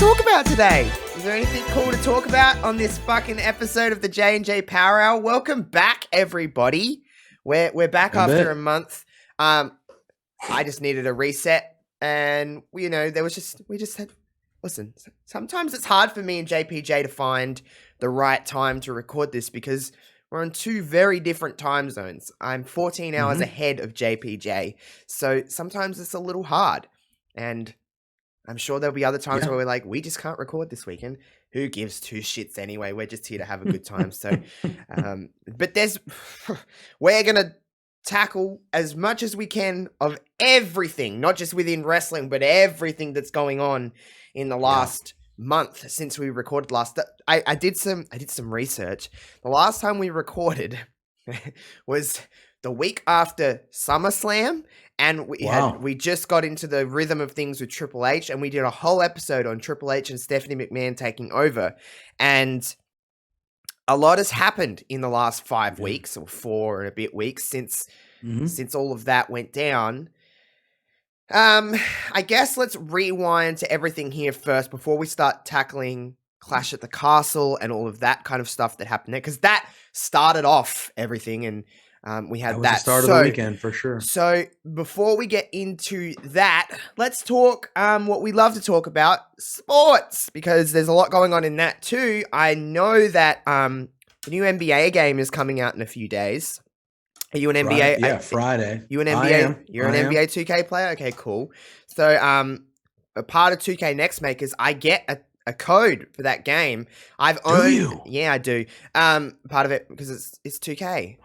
talk about today? Is there anything cool to talk about on this fucking episode of the J&J Power Hour? Welcome back, everybody. We're back after a month. I just needed a reset, and we just had. Listen, sometimes it's hard for me and JPJ to find the right time to record this because we're on two very different time zones. I'm 14 hours ahead of JPJ, so sometimes it's a little hard, and I'm sure there'll be other times where we're like, we just can't record this weekend. Who gives two shits anyway? We're just here to have a good time. So, but we're going to tackle as much as we can of everything, not just within wrestling, but everything that's going on in the last month since we recorded last. I did some research. The last time we recorded was the week after SummerSlam. And we just got into the rhythm of things with Triple H, and we did a whole episode on Triple H and Stephanie McMahon taking over. And a lot has happened in the last 5 weeks or 4 and a bit weeks since all of that went down. I guess let's rewind to everything here first before we start tackling Clash at the Castle and all of that kind of stuff that happened there, because that started off everything, and we had that. The start of the weekend for sure. So before we get into that, let's talk what we love to talk about, sports, because there's a lot going on in that too. I know that the new NBA game is coming out in a few days. Are you an NBA? Yeah, Friday. You an NBA? You're an NBA 2K player? Okay, cool. So a part of 2K Next Makers, I get a code for that game. Do you? Yeah, I do. Part of it because it's 2K.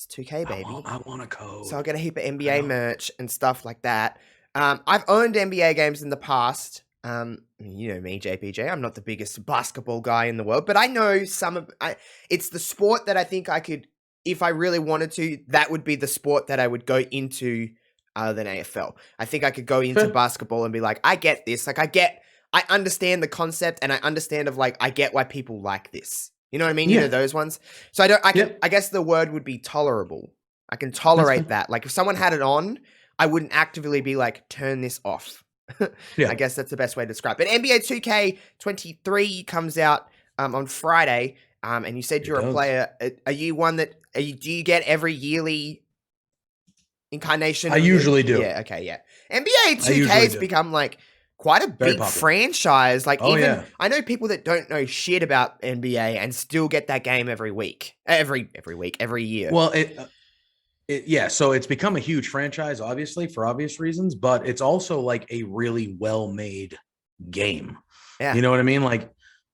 2K, baby. I want a code. So I get a heap of NBA merch and stuff like that. I've owned NBA games in the past. You know me, JPJ. I'm not the biggest basketball guy in the world, but I know it's the sport that I think I could, if I really wanted to, that would be the sport that I would go into other than AFL. I think I could go into basketball and be like, I get this. Like, I understand the concept, and I understand I get why people like this. You know what I mean? You know those ones. So I guess the word would be tolerable. I can tolerate that. Like if someone had it on, I wouldn't actively be like, turn this off. I guess that's the best way to describe it. But NBA 2K23 comes out on Friday. And you said you're a player. Are you one that, do you get every yearly incarnation? I usually do. Yeah. Okay. Yeah. NBA 2K has become like quite a big franchise. Like I know people that don't know shit about NBA and still get that game every week, every year. Well, so it's become a huge franchise, obviously, for obvious reasons, but it's also like a really well-made game. Yeah. You know what I mean? Like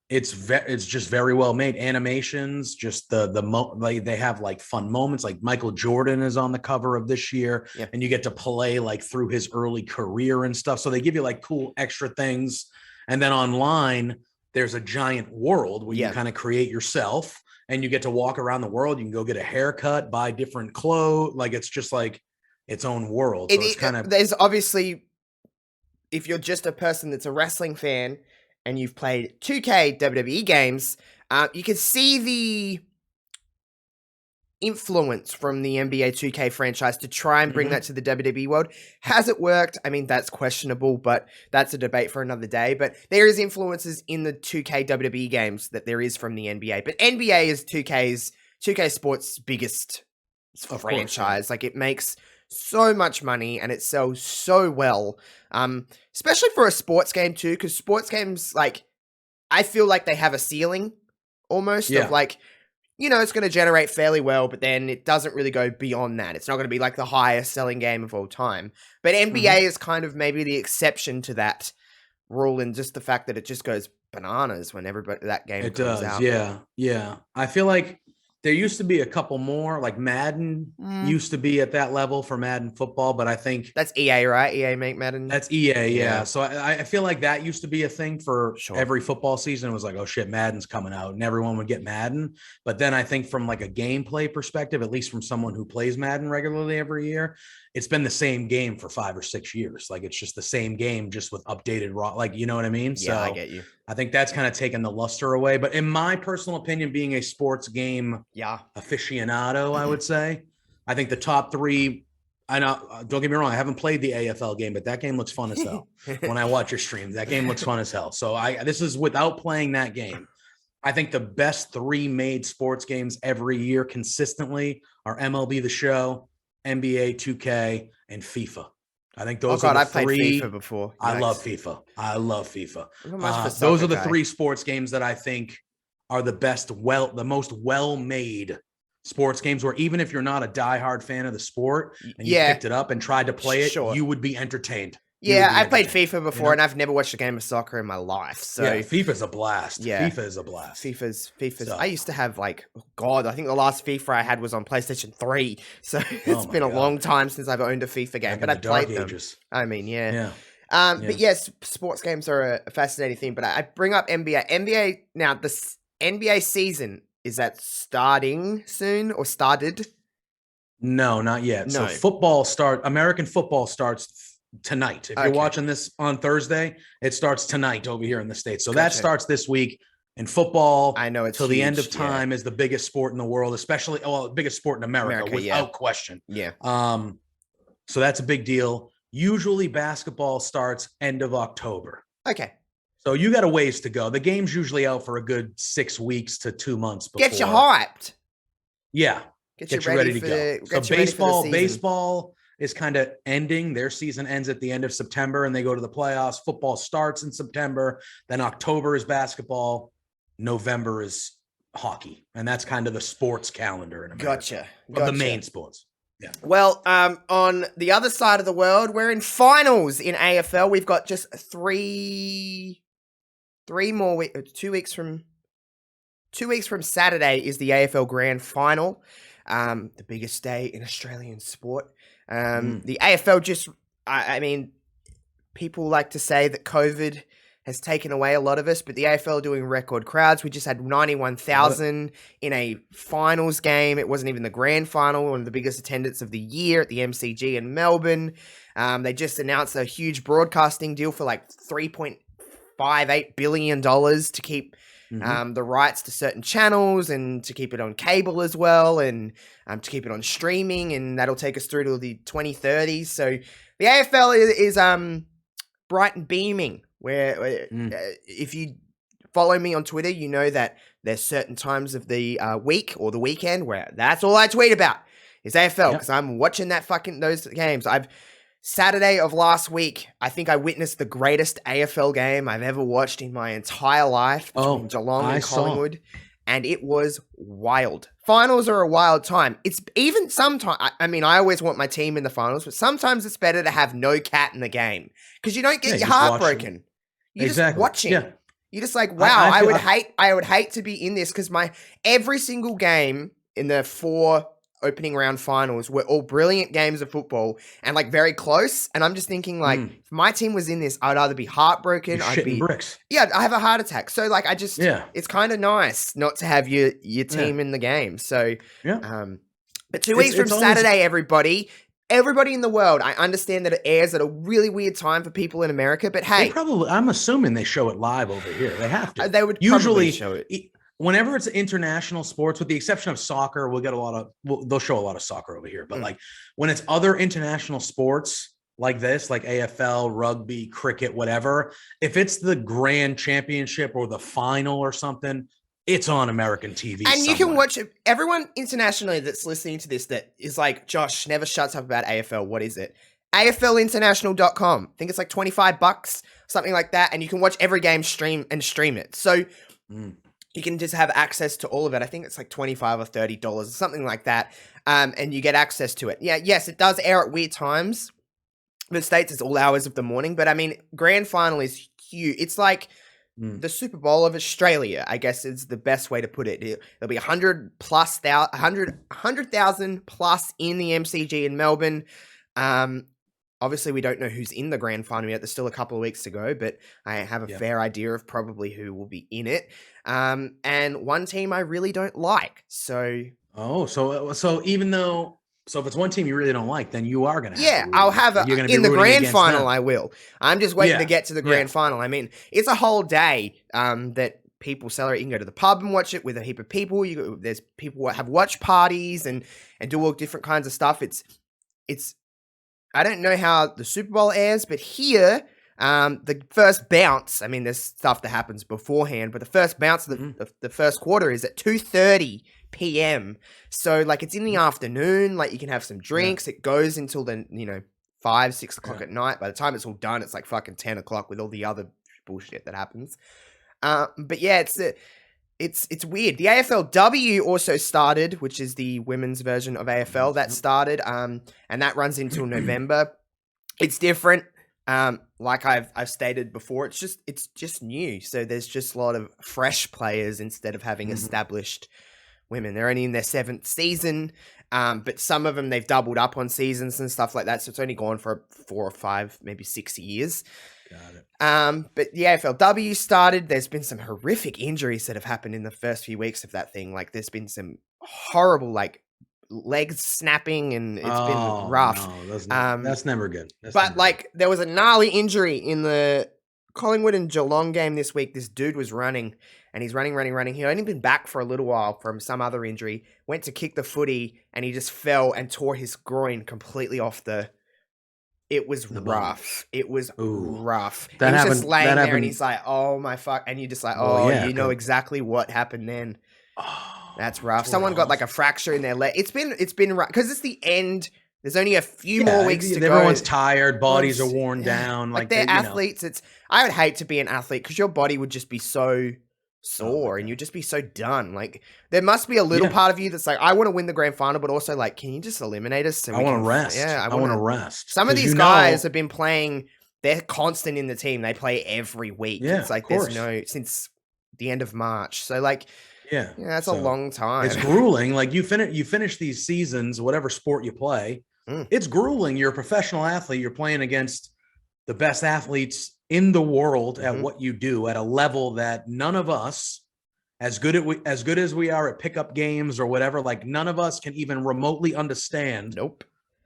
it's just very well made. Animations, just they have like fun moments. Like Michael Jordan is on the cover of this year, and you get to play like through his early career and stuff. So they give you like cool extra things. And then online, there's a giant world where you kind of create yourself, and you get to walk around the world. You can go get a haircut, buy different clothes. Like it's just like its own world. So it's kind of, there's obviously, if you're just a person that's a wrestling fan and you've played 2K WWE games, you can see the influence from the NBA 2K franchise to try and bring that to the WWE world. Has it worked? I mean, that's questionable, but that's a debate for another day. But there is influences in the 2K WWE games that there is from the NBA. But NBA is 2K Sports' biggest franchise. Like, it makes so much money and it sells so well, especially for a sports game too, because sports games, like, I feel like they have a ceiling almost of like, you know, it's going to generate fairly well, but then it doesn't really go beyond that. It's not going to be like the highest selling game of all time. But NBA is kind of maybe the exception to that rule, and just the fact that it just goes bananas when that game comes out. Yeah. I feel like there used to be a couple more, like Madden used to be at that level for Madden football, but I think that's EA, right? EA make Madden. That's EA, yeah. So I feel like that used to be a thing for every football season. It was like, oh shit, Madden's coming out, and everyone would get Madden. But then I think from like a gameplay perspective, at least from someone who plays Madden regularly every year, it's been the same game for 5 or 6 years. Like it's just the same game, just with updated like, you know what I mean? Yeah, so I get you. I think that's kind of taken the luster away. But in my personal opinion, being a sports game aficionado, I would say, I think the top 3 I know. Don't get me wrong. I haven't played the AFL game, but that game looks fun as hell. When I watch your stream, that game looks fun as hell. So this is without playing that game. I think the best 3 made sports games every year consistently are MLB The Show, NBA 2K, and FIFA. I think those are the I've three. played FIFA before. I love FIFA. I love FIFA. I'm not much of a soccer Those are the guy. 3 sports games that I think are the best, the most well-made sports games, where even if you're not a diehard fan of the sport and you picked it up and tried to play it, you would be entertained. Yeah, I played FIFA before, and I've never watched a game of soccer in my life. So yeah, FIFA's a blast. Yeah, FIFA is a blast. FIFA's. So. I used to have I think the last FIFA I had was on PlayStation 3. So it's been a long time since I've owned a FIFA game, but I played them. I mean, yeah. But yes, sports games are a fascinating thing. But I bring up NBA. NBA now. The NBA season, is that starting soon or started? No, not yet. No. So American football starts tonight. If you're watching this on Thursday, it starts tonight over here in the States. So that starts this week. And football, I know it's till huge, the end of time, is the biggest sport in the world, especially the biggest sport in America without question. Yeah. So that's a big deal. Usually basketball starts end of October. Okay. So you got a ways to go. The game's usually out for a good 6 weeks to 2 months before. Get you hyped. Yeah. Get you ready to go. So baseball is kind of ending. Their season ends at the end of September and they go to the playoffs. Football starts in September. Then October is basketball. November is hockey. And that's kind of the sports calendar in America. Gotcha. The main sports. Yeah. Well, on the other side of the world, we're in finals in AFL. We've got just 3 more weeks. 2 weeks from Saturday is the AFL Grand Final. The biggest day in Australian sport. The AFL just, I mean, people like to say that COVID has taken away a lot of us, but the AFL doing record crowds. We just had 91,000 in a finals game. It wasn't even the grand final, one of the biggest attendance of the year at the MCG in Melbourne. They just announced a huge broadcasting deal for $3.58 billion to keep the rights to certain channels and to keep it on cable as well, and to keep it on streaming, and that'll take us through to the 2030s. So the AFL is bright and beaming. Where if you follow me on Twitter, you know that there's certain times of the week or the weekend where that's all I tweet about is AFL, because I'm watching those games. Saturday of last week, I think I witnessed the greatest AFL game I've ever watched in my entire life between Geelong and Collingwood, and it was wild. Finals are a wild time. It's even sometimes, I mean, I always want my team in the finals, but sometimes it's better to have no cat in the game because you don't get your heart broken. You're just watching. Yeah. You're just like, wow, I would hate to be in this, because every single game in the 4 opening round finals were all brilliant games of football and very close. And I'm just thinking if my team was in this, I'd either be heartbroken. I'd be bricks. Yeah, I have a heart attack. So it's kind of nice not to have your team in the game. So, but 2 weeks from Saturday, everybody in the world, I understand that it airs at a really weird time for people in America, but hey, I'm assuming they show it live over here. They have to. They would usually show it. Whenever it's international sports, with the exception of soccer, we'll get they'll show a lot of soccer over here. But when it's other international sports like this, like AFL, rugby, cricket, whatever, if it's the grand championship or the final or something, it's on American TV. And you can watch it. Everyone internationally that's listening to this that is like, Josh never shuts up about AFL. What is it? AFLinternational.com. I think it's $25, something like that. And you can watch every game stream it. So you can just have access to all of it. I think it's $25 or $30 or something like that. And you get access to it. Yeah, yes, it does air at weird times. In the States, it's all hours of the morning. But I mean, grand final is huge. It's like the Super Bowl of Australia, I guess is the best way to put it. There'll be 100,000 plus in the MCG in Melbourne. Obviously, we don't know who's in the grand final yet. There's still a couple of weeks to go, but I have a fair idea of probably who will be in it. And one team I really don't like. So even though. So if it's one team you really don't like, then you are going to have I'll have in the grand final, them. I will. I'm just waiting to get to the grand final. I mean, it's a whole day that people celebrate. You can go to the pub and watch it with a heap of people. There's people who have watch parties and do all different kinds of stuff. It's I don't know how the Super Bowl airs, but here, the first bounce, I mean, there's stuff that happens beforehand, but the first bounce of the first quarter is at 2:30 p.m. So, like, it's in the afternoon. Like, you can have some drinks. It goes until then, 5, 6 o'clock at night. By the time it's all done, it's like fucking 10 o'clock with all the other bullshit that happens. But yeah, it's weird. The AFLW also started, which is the women's version of AFL that started, and that runs until November. It's different. Like I've stated before, it's just new. So there's just a lot of fresh players instead of having established women. They're only in their 7th season, but some of them they've doubled up on seasons and stuff like that. So it's only gone for 4 or 5, maybe 6 years. Got it. But the AFLW started. There's been some horrific injuries that have happened in the first few weeks of that thing. Like there's been some horrible legs snapping, and it's been rough. No, that's never good. There was a gnarly injury in the Collingwood and Geelong game this week. This dude was running, and he's running. He'd only been back for a little while from some other injury. Went to kick the footy, and he just fell and tore his groin completely off the. It was rough. It was rough. He was just laying there, and he's like, "Oh my fuck!" And you're just like, "Oh, you know exactly what happened then." That's rough. Someone got like a fracture in their leg. It's been rough because it's the end. There's only a few more weeks to go. Everyone's tired. Bodies are worn down. Like they're athletes. I would hate to be an athlete because your body would just be so sore and you'd just be so done. Like there must be a little part of you that's like, I want to win the grand final, but also like, can you just eliminate us? So I want to rest. Yeah, I want to rest. Some of these guys have been playing. They're constant in the team. They play every week. Yeah, it's like there's since the end of March. So like, that's a long time. It's grueling. Like you finish these seasons, whatever sport you play. It's grueling. You're a professional athlete. You're playing against the best athletes in the world at what you do at a level that none of us, as good as we are at pickup games or whatever, like none of us can even remotely understand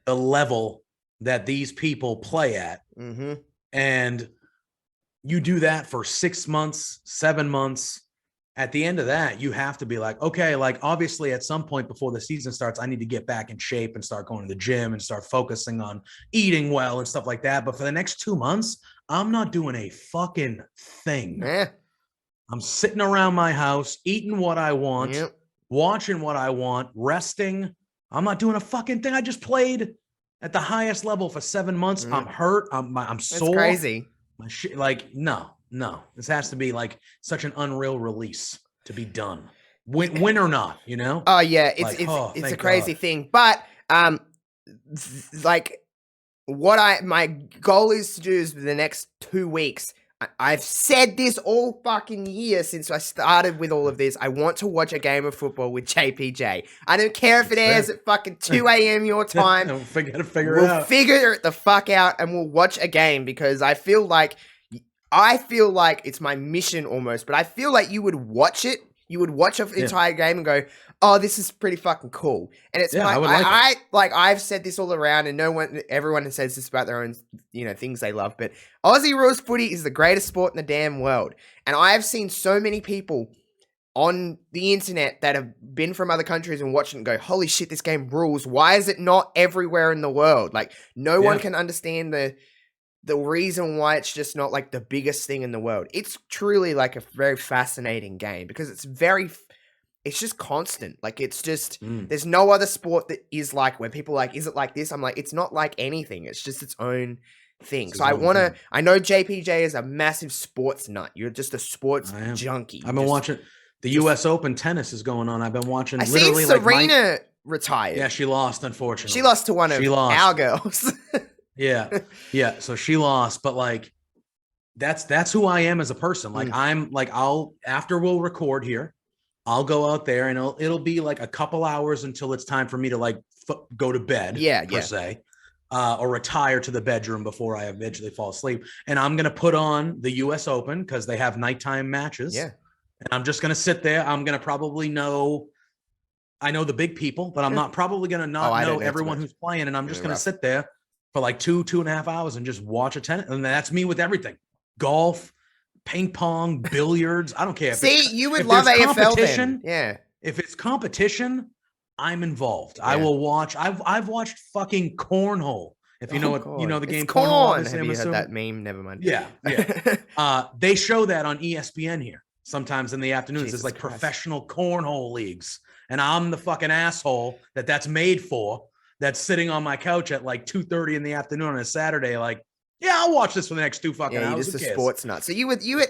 the level that these people play at. And you do that for 6 months, 7 months. At the end of that, you have to be like, okay, like obviously at some point before the season starts, I need to get back in shape and start going to the gym and start focusing on eating well and stuff like that. But for the next 2 months, I'm not doing a fucking thing. I'm sitting around my house, eating what I want, watching what I want, resting. I'm not doing a fucking thing. I just played at the highest level for 7 months. I'm hurt. I'm sore. It's crazy. My shit, like, no. This has to be like such an unreal release to be done. Win or not, you know? Oh yeah, it's a crazy thing. But like my goal is to do is the next 2 weeks. I've said this all fucking year since I started with all of this. I want to watch a game of football with JPJ. I don't care if it airs at fucking 2 a.m. your time. We'll figure it out. We'll figure it the fuck out and we'll watch a game because I feel like it's my mission almost, but I feel like you would watch it. You would watch an entire game and go, "Oh, this is pretty fucking cool." And it's I've said this all around, and everyone says this about their own, things they love. But Aussie rules footy is the greatest sport in the damn world, and I have seen so many people on the internet that have been from other countries and watched it and go, "Holy shit, this game rules! Why is it not everywhere in the world?" Like no one can understand the reason why it's just not like the biggest thing in the world. It's truly like a very fascinating game because it's just constant. Like it's just, there's no other sport that is like when people are like, is it like this? I'm like, it's not like anything. It's just its own thing. So I know JPJ is a massive sports nut. You're just a sports junkie. I've been watching the US Open tennis is going on. I've been watching literally Serena retired. Yeah, she lost, unfortunately. She lost to one of our girls. Yeah. So she lost, but like, that's who I am as a person. Like I'm like, after we'll record here, I'll go out there and it'll be like a couple hours until it's time for me to like go to bed per se, or retire to the bedroom before I eventually fall asleep. And I'm going to put on the US Open because they have nighttime matches. Yeah. And I'm just going to sit there. I'm going to probably I know the big people, but I'm not probably going to know everyone who's playing. And I'm just going to sit there for like 2.5 hours and just watch a tennis. And that's me with everything. Golf, ping pong, billiards. I don't care. You would love AFL then. Yeah. If it's competition, I'm involved. I will watch. I've watched fucking cornhole If you know what God. you know the game it's cornhole, corn. obviously, Have I'm you heard assuming. that meme? Never mind. Yeah. They show that on ESPN here sometimes in the afternoons. Jesus There's like Christ. professional cornhole leagues, and I'm the fucking asshole that's made for. That's sitting on my couch at like 2:30 in the afternoon on a Saturday, like, yeah, I'll watch this for the next 2 fucking Yeah, you're hours. just Who a cares? sports nut. So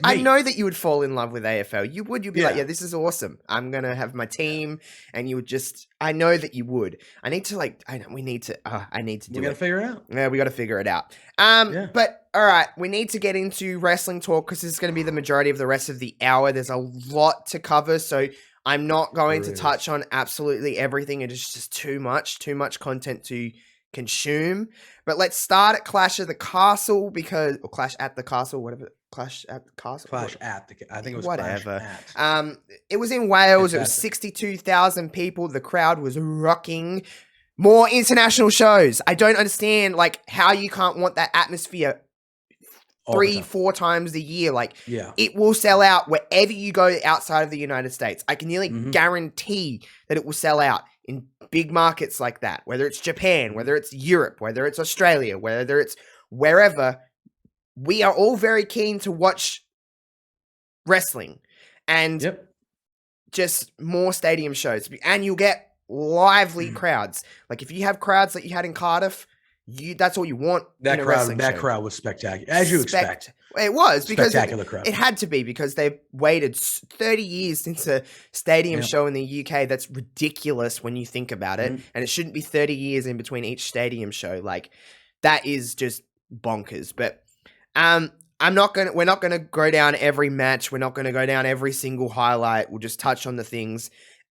I know that you would fall in love with AFL. You'd be like, yeah, this is awesome. I'm gonna have my team, and you would just. I know that you would. I need to do We gotta it. figure it out. Yeah, we got to figure it out. Yeah. But all right, we need to get into wrestling talk because this is going to be the majority of the rest of the hour. There's a lot to cover, so I'm not going to touch on absolutely everything. It is just too much content to consume. But let's start at Clash at the Castle or Clash at the Castle, whatever. Clash at the Castle. I think it was whatever. Clash at. It was in Wales. It was Fantastic. 62,000 people. The crowd was rocking. More international shows. I don't understand like how you can't want that atmosphere 3-4 times a year. Like, it will sell out wherever you go outside of the United States. I can nearly guarantee that it will sell out in big markets like that, whether it's Japan, whether it's Europe, whether it's Australia, whether it's wherever. We are all very keen to watch wrestling and just more stadium shows. And you'll get lively crowds. Like if you have crowds that you had in Cardiff, that's all you want. That crowd was spectacular, as you expect. It was because spectacular crowd. It had to be because they've waited 30 years since a stadium show in the UK. That's ridiculous when you think about it, and it shouldn't be 30 years in between each stadium show. Like that is just bonkers. But we're not gonna go down every match. We're not gonna go down every single highlight. We'll just touch on the things.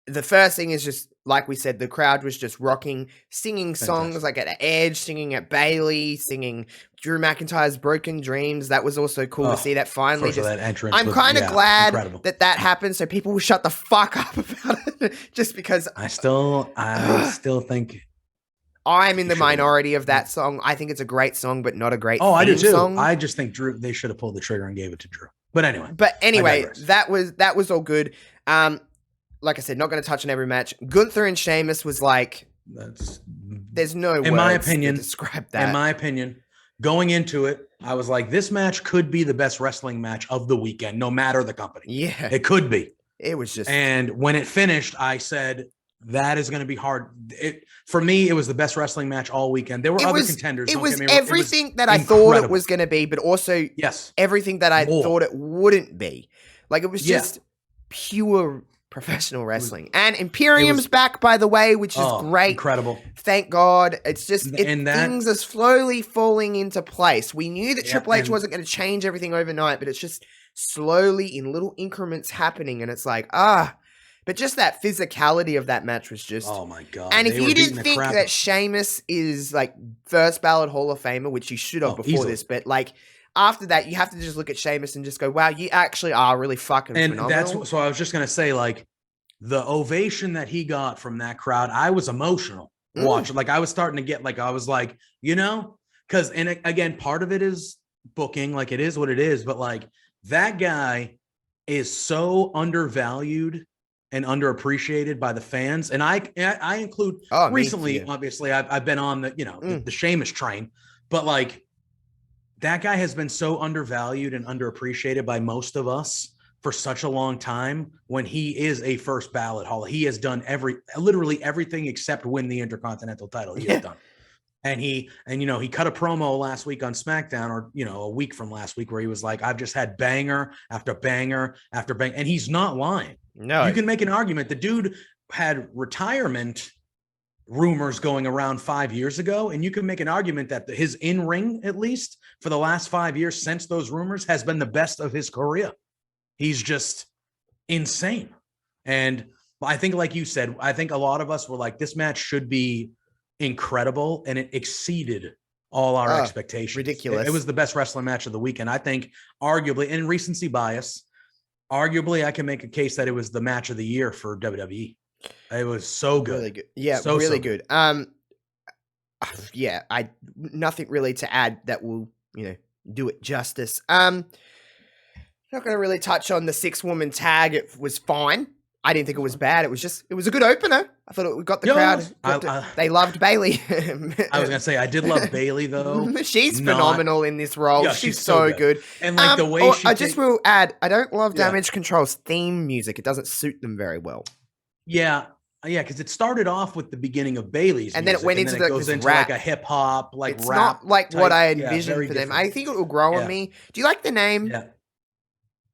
The first thing is just, like we said, the crowd was just rocking, singing songs like at Edge, singing at Bailey, singing Drew McIntyre's Broken Dreams. That was also cool to see that finally. That entrance I'm kind of glad incredible. that happened so people will shut the fuck up about it just because. I still think I'm in the minority of that song. I think it's a great song, but not a great I do too. song. I just think they should have pulled the trigger and gave it to Drew. But anyway, that was all good. Like I said, not going to touch on every match. Gunther and Sheamus was like, there's no words in my opinion, to describe that. In my opinion, going into it, I was like, this match could be the best wrestling match of the weekend, no matter the company. Yeah. It could be. It was just. And when it finished, I said, that is going to be hard. For me, it was the best wrestling match all weekend. There were other contenders. It was everything that I thought it was going to be, but also everything that I thought it wouldn't be. Like, it was just pure professional wrestling. And Imperium's back, by the way, which is great. Incredible. Thank God. It's just things are slowly falling into place. We knew that Triple H wasn't going to change everything overnight, but it's just slowly in little increments happening. And it's like, but just that physicality of that match was just. Oh my God. And if you didn't think that Sheamus is like first ballot Hall of Famer, which you should have before this, but like, after that, you have to just look at Sheamus and just go, wow, you actually are really fucking phenomenal. So I was just going to say, like, the ovation that he got from that crowd, I was emotional watching. Like, I was starting to get, like, I was like, because, and again, part of it is booking, like, it is what it is. But, like, that guy is so undervalued and underappreciated by the fans. And I include recently, obviously, I've been on the Sheamus train, but, like, that guy has been so undervalued and underappreciated by most of us for such a long time when he is a first ballot Hall. He has done literally everything except win the Intercontinental title. He has done. And he cut a promo last week on SmackDown or, a week from last week where he was like, I've just had banger after banger after banger. And he's not lying. No, you can make an argument. The dude had retirement rumors going around 5 years ago, and you can make an argument that his in-ring, at least for the last 5 years since those rumors, has been the best of his career. He's just insane. And I think, like you said, I think a lot of us were like, this match should be incredible, and it exceeded all our expectations. Ridiculous. It was the best wrestling match of the weekend. I think arguably, and recency bias, arguably I can make a case that it was the match of the year for WWE. It was so good. Really good. Yeah, really good. I nothing really to add that will, do it justice. Not going to really touch on the 6-woman tag. It was fine. I didn't think it was bad. It was a good opener. I thought it got the crowd. They loved Bailey. I was gonna say I did love Bailey though. She's phenomenal in this role. Yeah, she's so good. And like the way I just will add, I don't love Damage Control's theme music. It doesn't suit them very well. Yeah, because it started off with the beginning of Bailey's, and music, then it went into it goes into rap. like a hip hop, like it's rap. Not like type, what I envisioned for different. them. I think it will grow on me. Do you like the name? Yeah,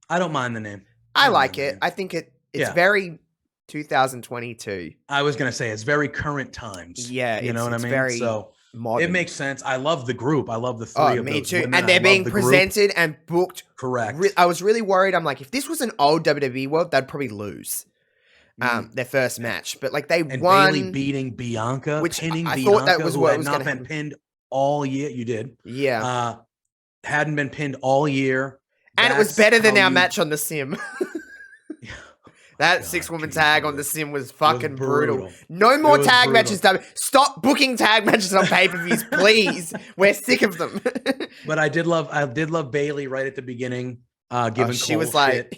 I don't mind the name. I like it. I think it's very 2022. I was gonna say it's very current times. Yeah, you know what I mean. Very so modern. It makes sense. I love the group. I love the three of me those too. women. And they're being presented and booked. Correct. I was really worried. I'm like, if this was an old WWE world, they'd probably lose their first match. But like they won. Bailey beating Bianca, which pinning I Bianca, thought that was who what had was not going to been happen. pinned all year. You did. Yeah. Hadn't been pinned all year. And it was better than our match on the Sim. That 6-woman tag on the Sim was fucking brutal. No more tag matches. Stop booking tag matches on pay-per-views, please. We're sick of them. But I did love Bailey right at the beginning, giving she Cole was like,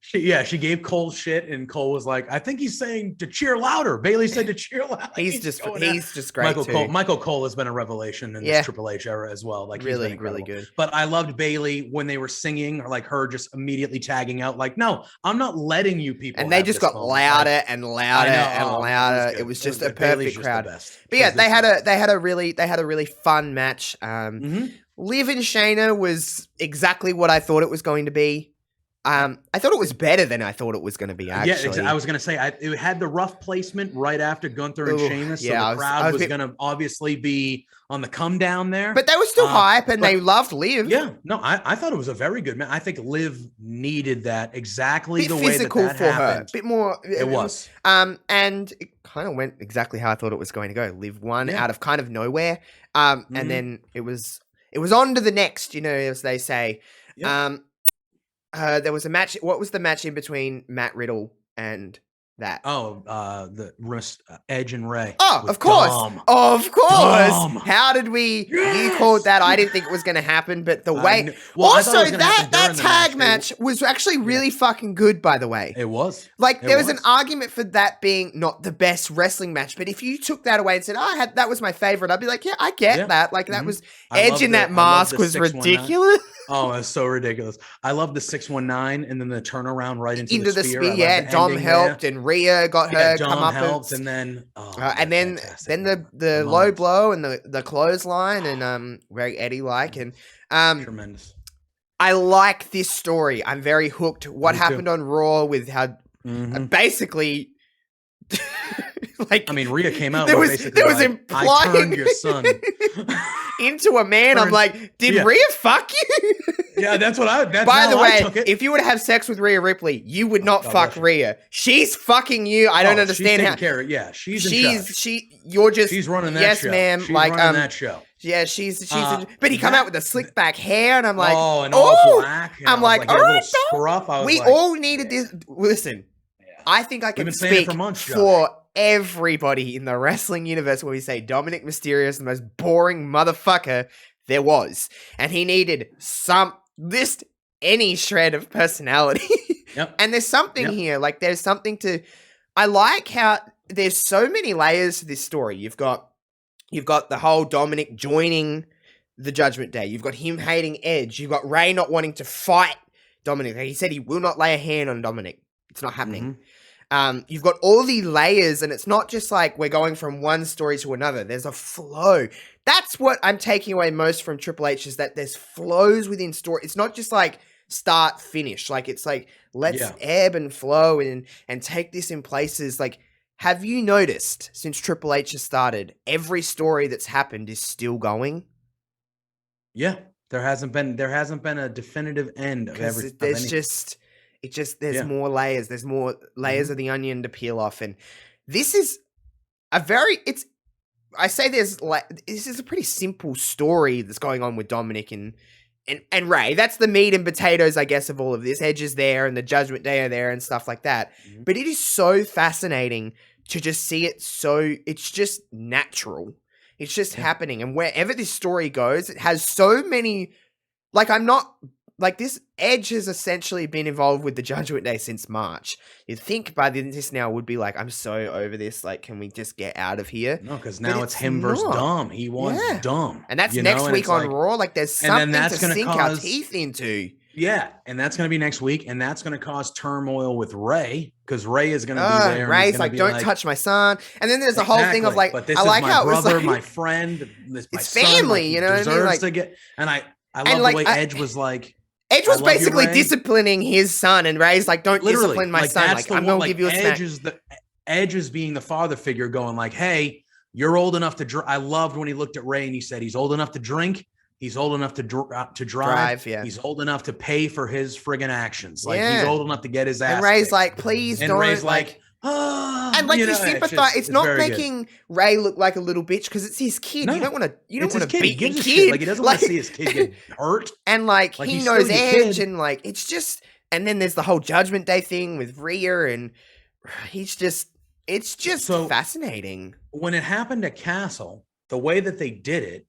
shit. She gave Cole shit, and Cole was like, "I think he's saying to cheer louder." Bailey said to cheer louder. He's just great. Michael Cole has been a revelation in this Triple H era as well. Like really good. But I loved Bailey when they were singing, or like her just immediately tagging out, like, "No, I'm not letting you people." And they just got louder and louder and louder. It was just a perfect crowd. But yeah, they had a really fun match. Liv and Shayna was exactly what I thought it was going to be. I thought it was better than I thought it was going to be, actually. Yeah, I was going to say, it had the rough placement right after Gunther and Sheamus, so the crowd was going to obviously be on the come down there. But they were still hype, and they loved Liv. Yeah, no, I thought it was a very good match. I think Liv needed that exactly the way physical that for happened. Her. Bit more. It was. And it kind of went exactly how I thought it was going to go. Liv won out of kind of nowhere. And then it was on to the next, as they say. Yep. There was a match. What was the match in between Matt Riddle and that? The Edge and Ray. Oh, of course. Dom. How did we? You called that. I didn't think it was going to happen, but the way. Also, that tag match was actually really fucking good. By the way, it was. Like there was an argument for that being not the best wrestling match, but if you took that away and said, that was my favorite," I'd be like, "Yeah, I get that." Like that was Edge in that mask was ridiculous. Oh, it's so ridiculous. I love the 619 and then the turnaround right into the spear. Yeah, Dom helped and Rhea got her Dom come up helped, and then the low blow and the clothesline and very Eddie like and tremendous. I like this story. I'm very hooked. What happened on Raw with how basically Rhea came out. There was implying I turned your son into a man. I'm like, did Rhea fuck you? Yeah, that's what I. By the way, if you were to have sex with Rhea Ripley, you would not fuck Rhea. She's fucking you. I don't understand how. She's running that yes, show. ma'am. She's running that show. Yeah, but he come out with the slick back hair, and I'm like, all black. I'm like, all right, scruff. We all needed this. Listen, I think I can speak for everybody in the wrestling universe when we say Dominic Mysterio is the most boring motherfucker there was, and he needed any shred of personality. Yep. And there's something here, like there's something to. I like how there's so many layers to this story. You've got the whole Dominic joining the Judgment Day. You've got him hating Edge. You've got Ray not wanting to fight Dominic. He said he will not lay a hand on Dominic. It's not happening. You've got all these layers, and it's not just like we're going from one story to another. There's a flow. That's what I'm taking away most from Triple H, is that there's flows within story. It's not just like start, finish. Like it's like, let's ebb and flow and take this in places. Like, have you noticed since Triple H has started, every story that's happened is still going? Yeah. There hasn't been a definitive end of everything. There's more layers. There's more layers of the onion to peel off. And this is this is a pretty simple story that's going on with Dominic and Ray. That's the meat and potatoes, I guess, of all of this. Edge is there and the Judgment Day are there and stuff like that. But it is so fascinating to just see it. So it's just natural. It's just happening. And wherever this story goes, it has so many, like, I'm not like this Edge has essentially been involved with the Judgment Day since March. You'd think by this now would be like, I'm so over this. Like, can we just get out of here? No, because now it's him versus Dom. He wants Dom. And that's next week on Raw. Like, there's something to sink our teeth into. Yeah, and that's going to be next week, and that's going to cause turmoil with Ray, because Ray is going to be there. Ray's like, don't touch my son. And then there's a whole thing of like, but this I is like my how brother, it was like, my friend, my it's son, family, like, you know what I mean? Like, to get, and I love the way Edge was like, Edge was basically disciplining his son, and Ray's like, don't discipline my son. Like, I'm going to give you a smack. Edge is being the father figure going like, hey, you're old enough to drink. I loved when he looked at Ray and he said, he's old enough to drink. He's old enough to drive. Yeah. He's old enough to pay for his friggin' actions. Like, he's old enough to get his ass. And Ray's kicked. like, please don't. Ray's like, and like, you sympathize. It's not making Ray look like a little bitch because it's his kid. No, you don't want to beat your kid. Like, he doesn't want to see his kid get hurt. And like he knows Edge, and like it's just. And then there's the whole Judgment Day thing with Rhea, and it's just fascinating. When it happened at Castle, the way that they did it,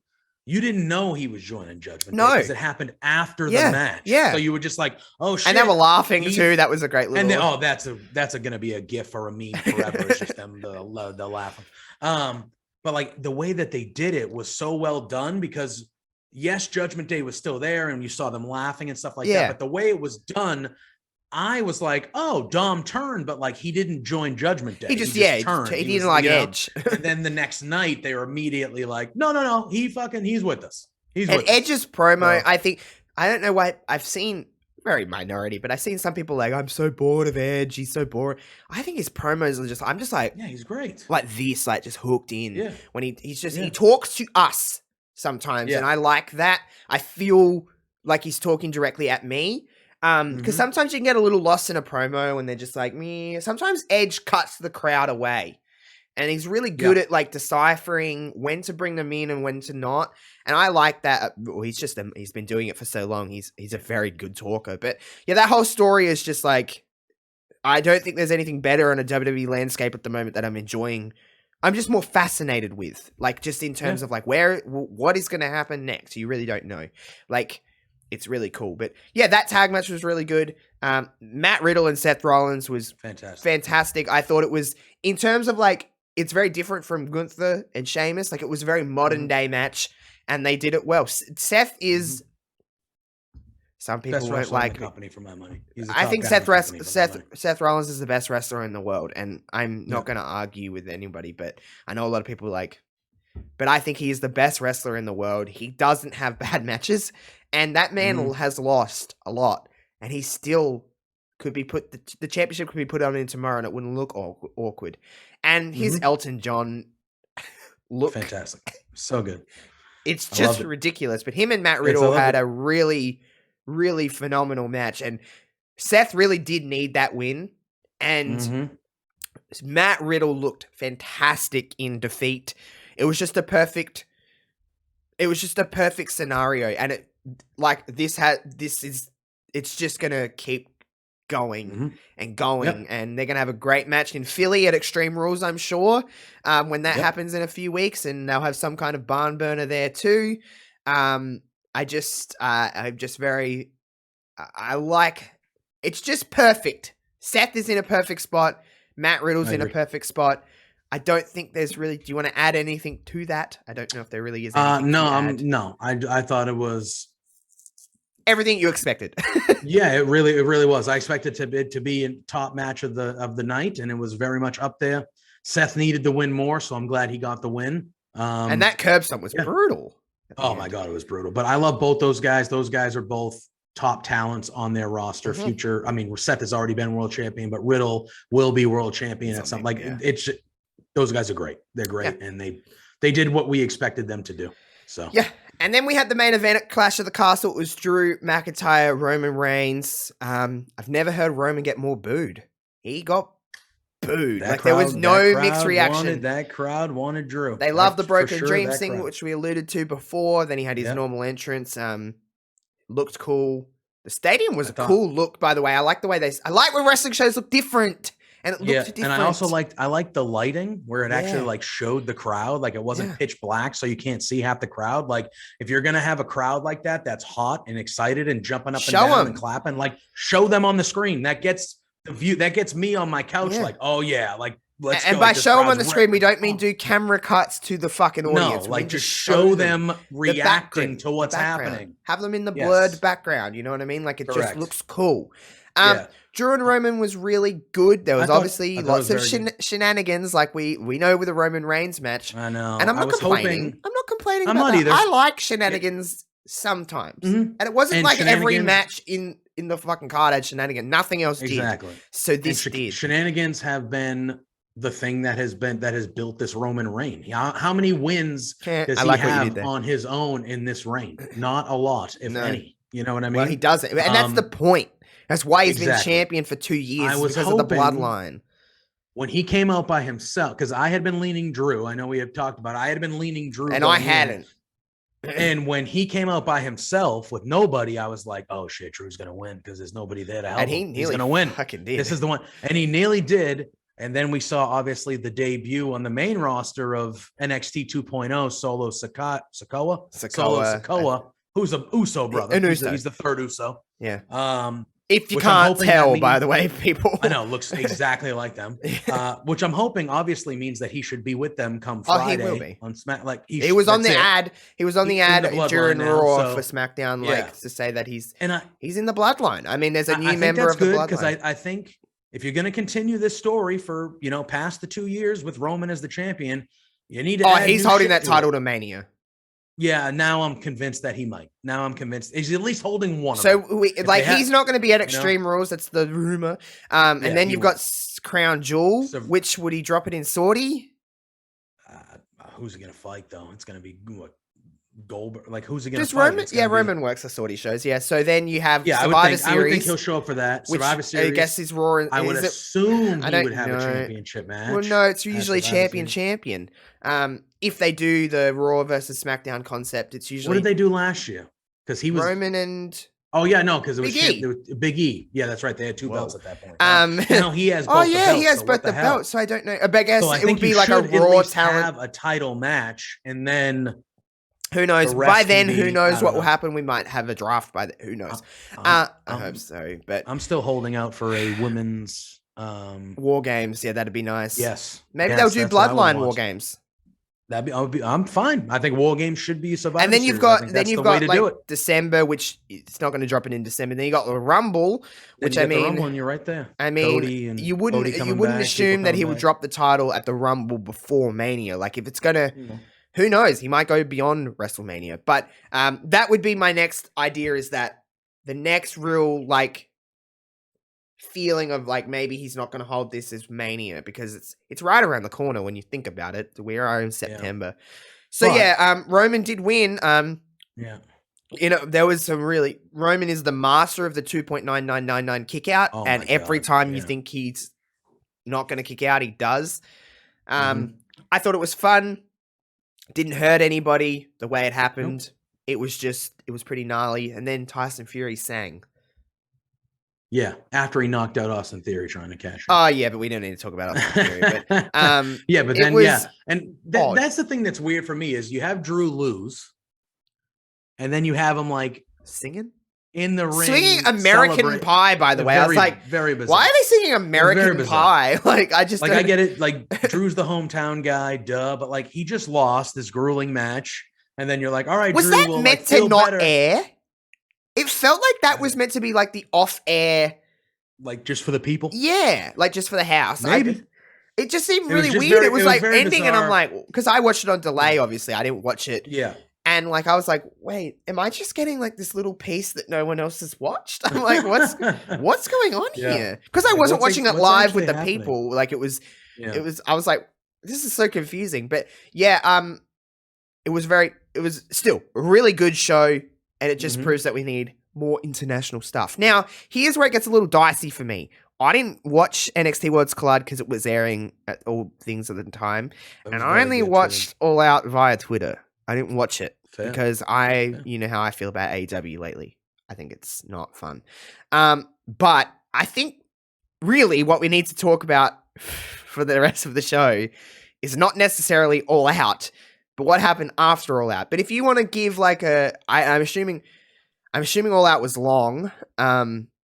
you didn't know he was joining Judgment Day because it happened after the match. Yeah. So you were just like, oh shit. And they were laughing too. That was a great little. And then, that's gonna be a gif or a meme forever. It's just them the laughing. But like the way that they did it was so well done because yes, Judgment Day was still there and you saw them laughing and stuff like that. But the way it was done, I was like, oh, Dom turned, but like he didn't join Judgment Day. He just turned. He didn't like Edge. And then the next night they were immediately like, no, he's with us. He's with us. Edge's promo, I think, I don't know why I've seen very minority, but I've seen some people like, I'm so bored of Edge. He's so bored. I think his promos are just, I'm just like, yeah, he's great. Like this, like just hooked in. Yeah. When he's just, he talks to us sometimes. And I like that. I feel like he's talking directly at me. Because sometimes you can get a little lost in a promo and they're just like me. Sometimes Edge cuts the crowd away, and he's really good at like deciphering when to bring them in and when to not. And I like that. Well, he's been doing it for so long. He's a very good talker. But yeah, that whole story is just like, I don't think there's anything better on a WWE landscape at the moment that I'm enjoying. I'm just more fascinated with, like, just in terms of like what is going to happen next. You really don't know, like. It's really cool. But yeah, that tag match was really good. Matt Riddle and Seth Rollins was fantastic. I thought it was, in terms of like, it's very different from Gunther and Sheamus. Like, it was a very modern day match, and they did it well. Seth is, some people won't like the company for my money. I think Seth Rollins is the best wrestler in the world, and I'm not going to argue with anybody, but I know a lot of people like, but I think he is the best wrestler in the world. He doesn't have bad matches. And that man has lost a lot, and he still could be put. The championship could be put on him tomorrow, and it wouldn't look awkward. And his Elton John look fantastic, so good. It's just ridiculous. But him and Matt Riddle had a really, really phenomenal match, and Seth really did need that win. And Matt Riddle looked fantastic in defeat. It was just a perfect scenario, and it. Like it's just gonna keep going and going, and they're gonna have a great match in Philly at Extreme Rules, I'm sure, when that happens in a few weeks, and they'll have some kind of barn burner there too. I'm just it's just perfect. Seth is in a perfect spot. Matt Riddle's in a perfect spot. I don't think there's really. Do you want to add anything to that? I don't know if there really is. No. I thought it was everything you expected. Yeah, it really was. I expected to be in top match of the night, and it was very much up there. Seth needed to win more, so I'm glad he got the win. And that curb stomp was brutal. Oh my God, it was brutal. But I love both those guys. Those guys are both top talents on their roster. Future. I mean, Seth has already been world champion, but Riddle will be world champion at something. Like it's. Those guys are great. They're great, and they did what we expected them to do. So yeah, and then we had the main event at Clash of the Castle. It was Drew McIntyre, Roman Reigns. I've never heard Roman get more booed. He got booed. There was no mixed reaction. That crowd wanted Drew. They loved the Broken Dreams thing, which we alluded to before. Then he had his normal entrance. Looked cool. The stadium was a cool look, by the way. I like the way I like when wrestling shows look different. and it looked different. And I liked the lighting where it actually like showed the crowd, like it wasn't pitch black, so you can't see half the crowd. Like if you're gonna have a crowd like that's hot and excited and jumping up and down and clapping, like show them on the screen. That gets the view. That gets me on my couch, like, oh yeah, like. Let's and go. by Like, show them on the screen, we don't mean do camera cuts to the fucking audience. No, like just show them reacting to what's happening. Have them in the blurred background. You know what I mean? Like it just looks cool. Drew and Roman was really good. There was obviously lots of shenanigans, like we know with the Roman Reigns match. I know, and I'm not complaining. I'm not complaining. I'm not either. I like shenanigans sometimes, and it wasn't like every match in the fucking card had shenanigans. Nothing else did. Exactly. So this did. Shenanigans have been the thing that has built this Roman reign. How many wins does he have on his own in this reign? Not a lot, if any. You know what I mean? Well, he doesn't, and that's the point. That's why he's been champion for 2 years, because of the bloodline. When he came out by himself, because I had been leaning Drew. I know we have talked about it. I had been leaning Drew. And I hadn't. And when he came out by himself with nobody, I was like, oh shit, Drew's going to win because there's nobody there to help him. He's going to win. Fucking did. This is the one. And he nearly did. And then we saw, obviously, the debut on the main roster of NXT 2.0, Solo Sikoa, who's a Uso brother. He's the third Uso. Yeah. If you can't tell, by the way, people. I know, looks exactly like them. Which I'm hoping, obviously, means that he should be with them come Friday. He will be. On Smack. Like he was on the ad. He was on the ad during Raw for SmackDown, to say that he's in the bloodline. I mean, there's a new member of the bloodline. Because I think if you're going to continue this story for past the 2 years with Roman as the champion, you need to. He's holding that title to Mania. Yeah, now I'm convinced that he might. Now I'm convinced he's at least holding one. So he's not going to be at Extreme Rules. That's the rumor. And then you've got Crown Jewel. So, which would he drop it in Saudi? Who's he going to fight though? It's going to be what? Goldberg. Like who's he going to fight? Roman works the Saudi shows. Yeah. So then you have Survivor Series. I would think he'll show up for that. Survivor Series. I guess is Raw. I would assume he would have a championship match. Well, no, it's usually champion. If they do the Raw versus SmackDown concept, it's usually. What did they do last year? Because he was Roman and. Oh yeah, no, because it was Big E. Yeah, that's right. They had two belts at that point. Now he has. Both the belts, he has both the belts. So I don't know. I guess it would be like a Raw talent. Have a title match, and then. Who knows? By then, who knows what will happen? We might have a draft by then. Who knows? I hope so. But I'm still holding out for a women's War Games. Yeah, that'd be nice. Yes, maybe they'll do Bloodline War Games. I'm fine. I think War Games should be Survivor. And then you've got like December, which it's not going to drop it in December. Then you got the Rumble, which the Rumble, and you're right there. I mean, you wouldn't assume that he would drop the title at the Rumble before Mania. Like if it's gonna. Who knows? He might go beyond WrestleMania. But that would be my next idea, is that the next real, feeling of, maybe he's not going to hold this as Mania, because it's right around the corner when you think about it. We are in September. Yeah. So, Roman did win. There was some really... Roman is the master of the 2.9999 kick out. And every time you think he's not going to kick out, he does. I thought it was fun. Didn't hurt anybody the way it happened. Nope. It was pretty gnarly. And then Tyson Fury sang. Yeah, after he knocked out Austin Theory trying to cash in. Oh, yeah, but we don't need to talk about Austin Theory. But, And that's the thing that's weird for me is you have Drew lose, and then you have him singing in the ring, singing American Pie. By the way, I was like, very bizarre. Why are they singing American Pie? I get it. Drew's the hometown guy, duh. But he just lost this grueling match, and then you're like, all right, was Drew that meant to not air? It felt like that was meant to be the off air, just for the people. Yeah, just for the house. Maybe. It just seemed really weird. It was ending, bizarre. And I'm like, because I watched it on delay. Obviously, I didn't watch it. Yeah. And I was like, wait, am I just getting this little piece that no one else has watched? I'm like, what's going on here? Because I wasn't watching it live with the people. It was, I was like, this is so confusing. But yeah, it was still a really good show. And it just proves that we need more international stuff. Now, here's where it gets a little dicey for me. I didn't watch NXT Worlds Collide because it was airing at all things at the time. And I only watched All Out via Twitter. I didn't watch it. Fair. Because you know how I feel about AEW lately. I think it's not fun. But I think really what we need to talk about for the rest of the show is not necessarily All Out, but what happened after All Out. But if you want to give like I'm assuming All Out was long,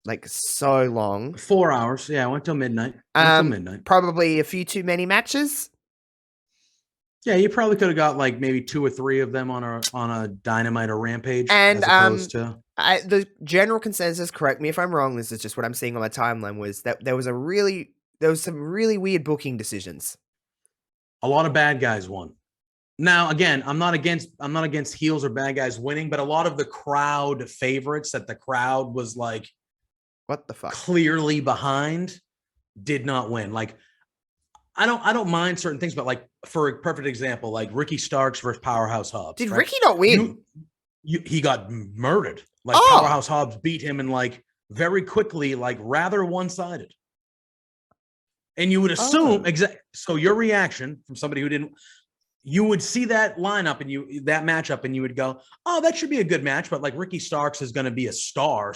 like so long. 4 hours. Yeah, I went till midnight. Probably a few too many matches. Yeah, you probably could have got like maybe 2 or 3 of them on a Dynamite or Rampage, and as opposed to the general consensus. Correct me if I'm wrong. This is just what I'm seeing on my timeline. Was that there was some really weird booking decisions. A lot of bad guys won. Now, again, I'm not against heels or bad guys winning, but a lot of the crowd favorites that the crowd was like, what the fuck, clearly behind, did not win. Like, I don't mind certain things, but like, for a perfect example, like Ricky Starks versus Powerhouse Hobbs. Did Ricky not win? He got murdered. Like, Powerhouse Hobbs beat him in like very quickly, like rather one-sided. And you would assume so your reaction from somebody who didn't, you would see that lineup and that matchup and you would go, oh, that should be a good match. But like, Ricky Starks is going to be a star.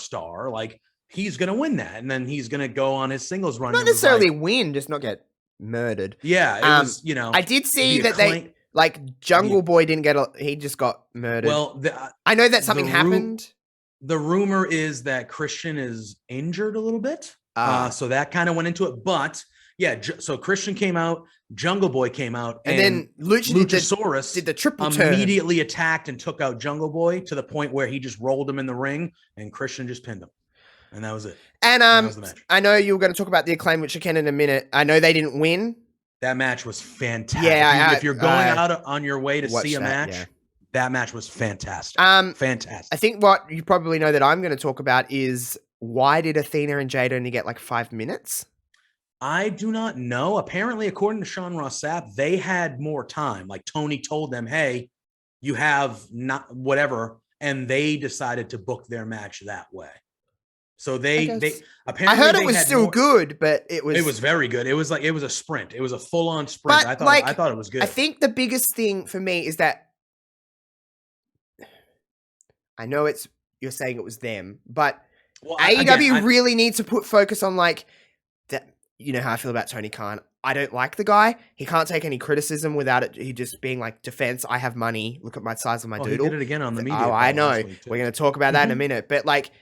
Like, he's going to win that. And then he's going to go on his singles run. Not necessarily win, just not get murdered. Yeah. It was, I did see that they like Jungle Boy didn't get he just got murdered. Well, I know that something happened. The rumor is that Christian is injured a little bit. So that kind of went into it, but yeah, so Christian came out, Jungle Boy came out, and then Luchasaurus did the triple turn. Immediately attacked and took out Jungle Boy to the point where he just rolled him in the ring, and Christian just pinned him, and that was it. And that was the match. I know you were going to talk about the Acclaim, which you can in a minute. I know they didn't win. That match was fantastic. Yeah, if you're going out on your way to see a match, that match was fantastic. Fantastic. I think what you probably know that I'm going to talk about is why did Athena and Jade only get like 5 minutes? I do not know. Apparently, according to Sean Ross Sapp, they had more time. Like, Tony told them, hey, you have not whatever. And they decided to book their match that way. So they apparently, I heard it was still good, but it was very good. It was a sprint. It was a full on sprint. I thought it was good. I think the biggest thing for me is that I know you're saying it was them, but AEW really needs to put focus on like that. You know how I feel about Tony Khan. I don't like the guy. He can't take any criticism without it. He just being like, defense, I have money. Look at my size of my doodle. He did it again on the media. Oh, I know. We're going to talk about that in a minute. But like,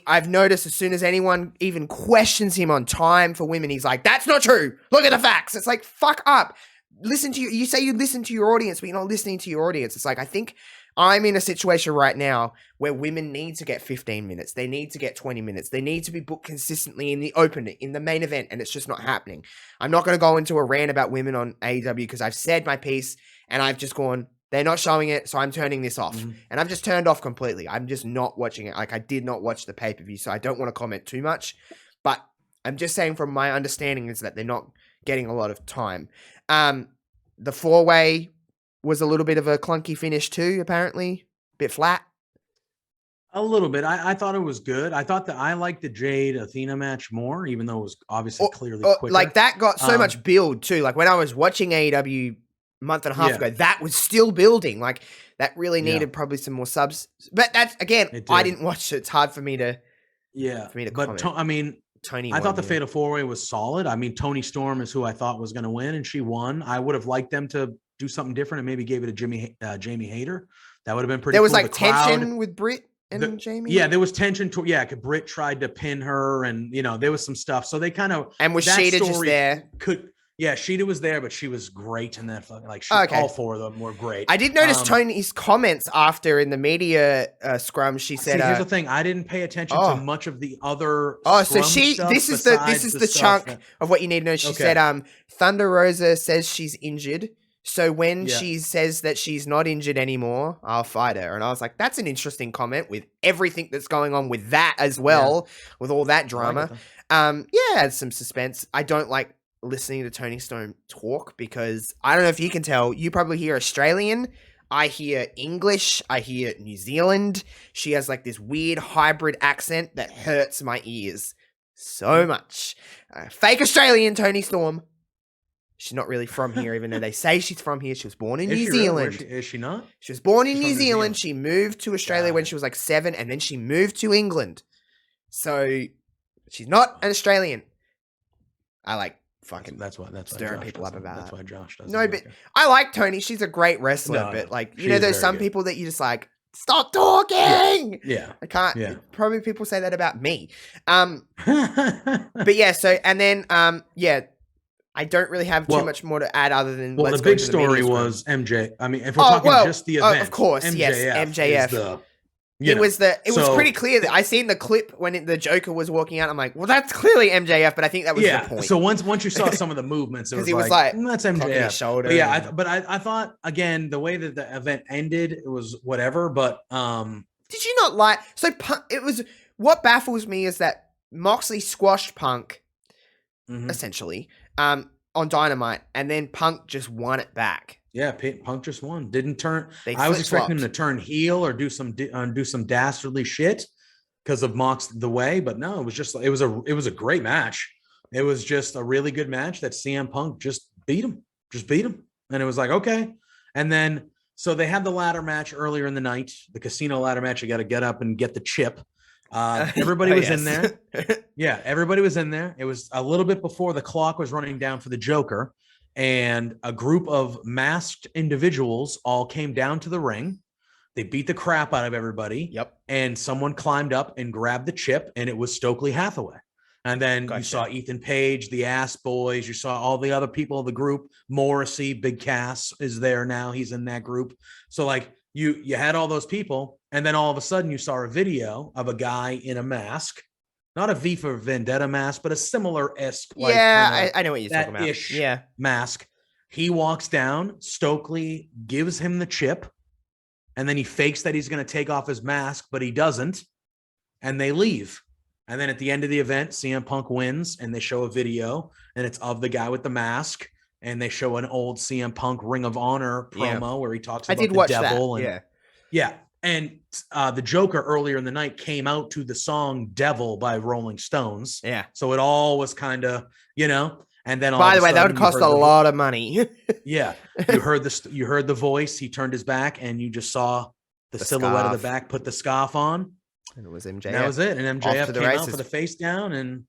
I've noticed as soon as anyone even questions him on time for women, he's like, that's not true. Look at the facts. It's like, fuck up. Listen to you say you listen to your audience, but you're not listening to your audience. It's like, I think I'm in a situation right now where women need to get 15 minutes. They need to get 20 minutes. They need to be booked consistently in the open, in the main event, and it's just not happening. I'm not going to go into a rant about women on AEW because I've said my piece and I've just gone, they're not showing it, so I'm turning this off. Mm-hmm. And I've just turned off completely. I'm just not watching it. Like, I did not watch the pay-per-view, so I don't want to comment too much. But I'm just saying from my understanding is that they're not getting a lot of time. The four-way was a little bit of a clunky finish too, apparently. Bit flat. A little bit. I thought it was good. I thought that I liked the Jade Athena match more, even though it was obviously clearly quicker. Like, that got so much build too. Like, when I was watching AEW a month and a half ago, that was still building. Like, that really needed probably some more subs. But that's, again, I didn't watch it. It's hard for me to comment. Tony I thought the Fatal 4-Way was solid. I mean, Toni Storm is who I thought was going to win, and she won. I would have liked them to do something different and maybe gave it to Jamie Hayter. That would have been pretty cool. There was like tension with Britt and Jamie? Yeah, there was tension. Britt tried to pin her, and, there was some stuff. So they kind of... And was Sheeta just there? Sheeta was there, but she was great in that fucking... all four of them were great. I did notice Tony's comments after in the media scrum. She said... here's the thing. I didn't pay attention to much of the other so this is the chunk of what you need to know. She said, Thunder Rosa says she's injured. So when she says that she's not injured anymore, I'll fight her. And I was like, that's an interesting comment with everything that's going on with that as well, with all that drama. It's some suspense. I don't like listening to Toni Storm talk because I don't know if you can tell, you probably hear Australian. I hear English. I hear New Zealand. She has like this weird hybrid accent that hurts my ears so much. Fake Australian Toni Storm. She's not really from here, even though they say she's from here. She was born in New Zealand. Is she not? She was born in New Zealand. She moved to Australia when she was like 7, and then she moved to England. So she's not an Australian. I like fucking that's why stirring Josh people up about that's that. why Josh doesn't. No, but I like Tony. She's a great wrestler, but like, you know, there's some people that you just like, stop talking. Yeah. I can't. Yeah. Probably people say that about me. But yeah, so, and then, yeah, I don't really have too much more to add other than the big story was MJ. I mean, if we're talking just the event, of course, MJF yes, MJF. It was pretty clear that I seen the clip when the Joker was walking out. I'm like, well, that's clearly MJF, but I think that was the point. So once you saw some of the movements, it was he was like that's MJF. Shoulder. But yeah, I thought again the way that the event ended, it was whatever. But did you not like? So it was. What baffles me is that Moxley squashed Punk, essentially, on Dynamite, and then Punk just won it back. Yeah, Punk just won. Didn't turn. I was expecting him to turn heel or do some dastardly shit because of Mox the way, but no, it was a great match. It was just a really good match that CM Punk just beat him, and it was like okay. And then so they had the ladder match earlier in the night, the casino ladder match. You got to get up and get the chip. Everybody was in there. Yeah, everybody was in there. It was a little bit before the clock was running down for the Joker. And a group of masked individuals all came down to the ring. They beat the crap out of everybody. Yep. And someone climbed up and grabbed the chip, and it was Stokely Hathaway. And then you saw Ethan Page, the Ass Boys. You saw all the other people of the group. Morrissey, Big Cass is there now. He's in that group. So like you had all those people, and then all of a sudden you saw a video of a guy in a mask. Not a V for Vendetta mask, but a similar-esque. Like, I know what you're talking about. Yeah. Mask. He walks down. Stokely gives him the chip, and then he fakes that he's going to take off his mask, but he doesn't, and they leave. And then at the end of the event, CM Punk wins, and they show a video, and it's of the guy with the mask, and they show an old CM Punk Ring of Honor promo where he talks about the devil. That. Yeah. And the Joker earlier in the night came out to the song Devil by Rolling Stones. Yeah. So it all was kind of, and then by the way, that would cost a lot of money. Yeah. You heard the voice. He turned his back and you just saw the silhouette scarf. of the back, put the scarf on. And it was MJF. And that was it. And MJF came out for the face down and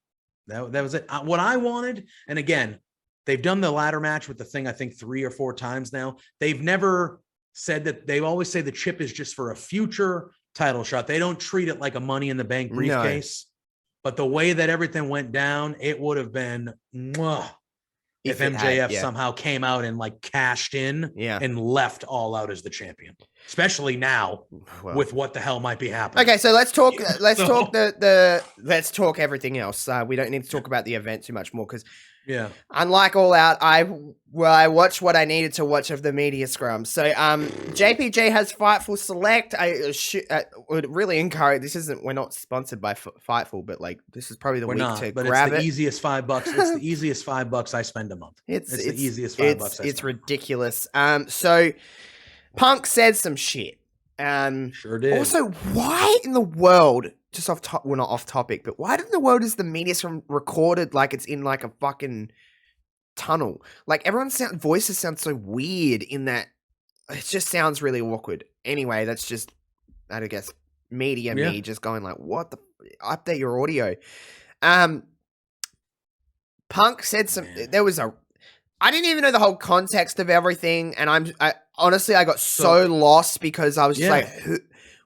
that was it. What I wanted, and again, they've done the ladder match with the thing, I think 3 or 4 times now. They've never said that. They always say the chip is just for a future title shot. They don't treat it like a Money in the Bank briefcase. No. But the way that everything went down, it would have been if MJF somehow came out and like cashed in and left all out as the champion, especially now with what the hell might be happening. Okay, so let's talk. Let's talk everything else. We don't need to talk about the event too much more because. Yeah. Unlike All Out, I watched what I needed to watch of the media scrum. So, JPJ has Fightful Select. I would really encourage. We're not sponsored by Fightful, but like this is probably the week to grab it. It's the easiest $5. It's the easiest $5 I spend a month. It's the easiest $5. It's ridiculous. So, Punk said some shit. Sure did. Also, why in the world? Just not off topic, but why in the world is the media scrum recorded like it's in like a fucking tunnel? Like everyone's voices sound so weird in that. It just sounds really awkward. Anyway, that's just, I guess, media me just going like, what the, update your audio. Punk said I didn't even know the whole context of everything. And honestly, I got so lost because I was just like,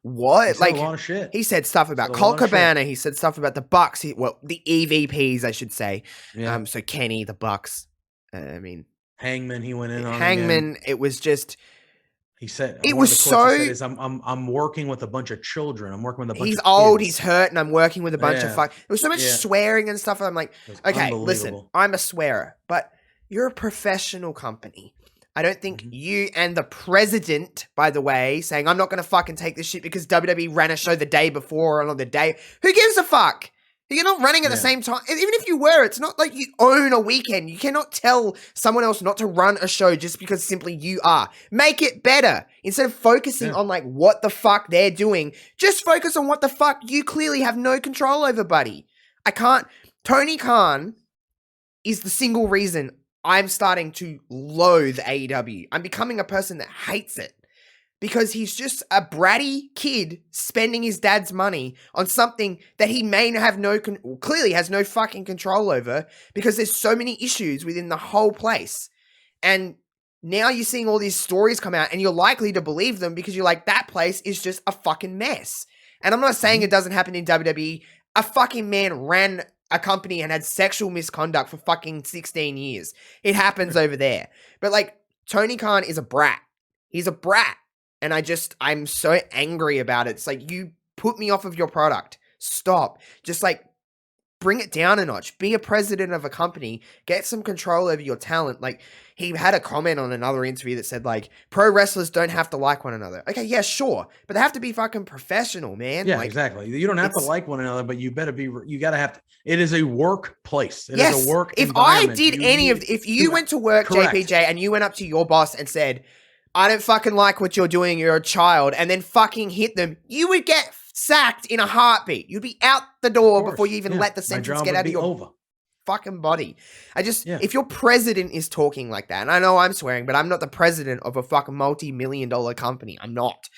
what? Like a lot of shit. He said stuff about Colt Cabana. He said stuff about the Bucks. The EVPs, I should say. Yeah. So Kenny, the Bucks. I mean, Hangman. He went in on Hangman. Again. It was just. He said it was so. He said I'm working with a bunch of children. I'm working with a bunch. He's of old. kids. He's hurt, and I'm working with a bunch of fuck. There was so much swearing and stuff. And I'm like, okay, listen, I'm a swearer, but you're a professional company. I don't think you and the president, by the way, saying, I'm not going to fucking take this shit because WWE ran a show the day before or on the day. Who gives a fuck? You're not running at the same time. Even if you were, it's not like you own a weekend. You cannot tell someone else not to run a show just because simply you are. Make it better. Instead of focusing on like what the fuck they're doing, just focus on what the fuck you clearly have no control over, buddy. Tony Khan is the single reason I'm starting to loathe AEW. I'm becoming a person that hates it because he's just a bratty kid spending his dad's money on something that he may have clearly has no fucking control over, because there's so many issues within the whole place. And now you're seeing all these stories come out and you're likely to believe them because you're like, that place is just a fucking mess. And I'm not saying it doesn't happen in WWE. A fucking man ran a company and had sexual misconduct for fucking 16 years. It happens over there. But like, Tony Khan is a brat. He's a brat. And I'm so angry about it. It's like, you put me off of your product. Stop. Just like, bring it down a notch. Be a president of a company. Get some control over your talent. Like, he had a comment on another interview that said, like, pro wrestlers don't have to like one another. Okay, yeah, sure. But they have to be fucking professional, man. Yeah, like, exactly. You don't have to like one another, but you better be, you got to have to, it is a workplace. It yes, is a work if environment. I did if you went to work, correct. JPJ, and you went up to your boss and said, I don't fucking like what you're doing, you're a child, and then fucking hit them, you would get sacked in a heartbeat. You'd be out the door before you even let the sentence get out of your fucking body. If your president is talking like that, and I know I'm swearing, but I'm not the president of a fucking multi-million-dollar company. I'm not.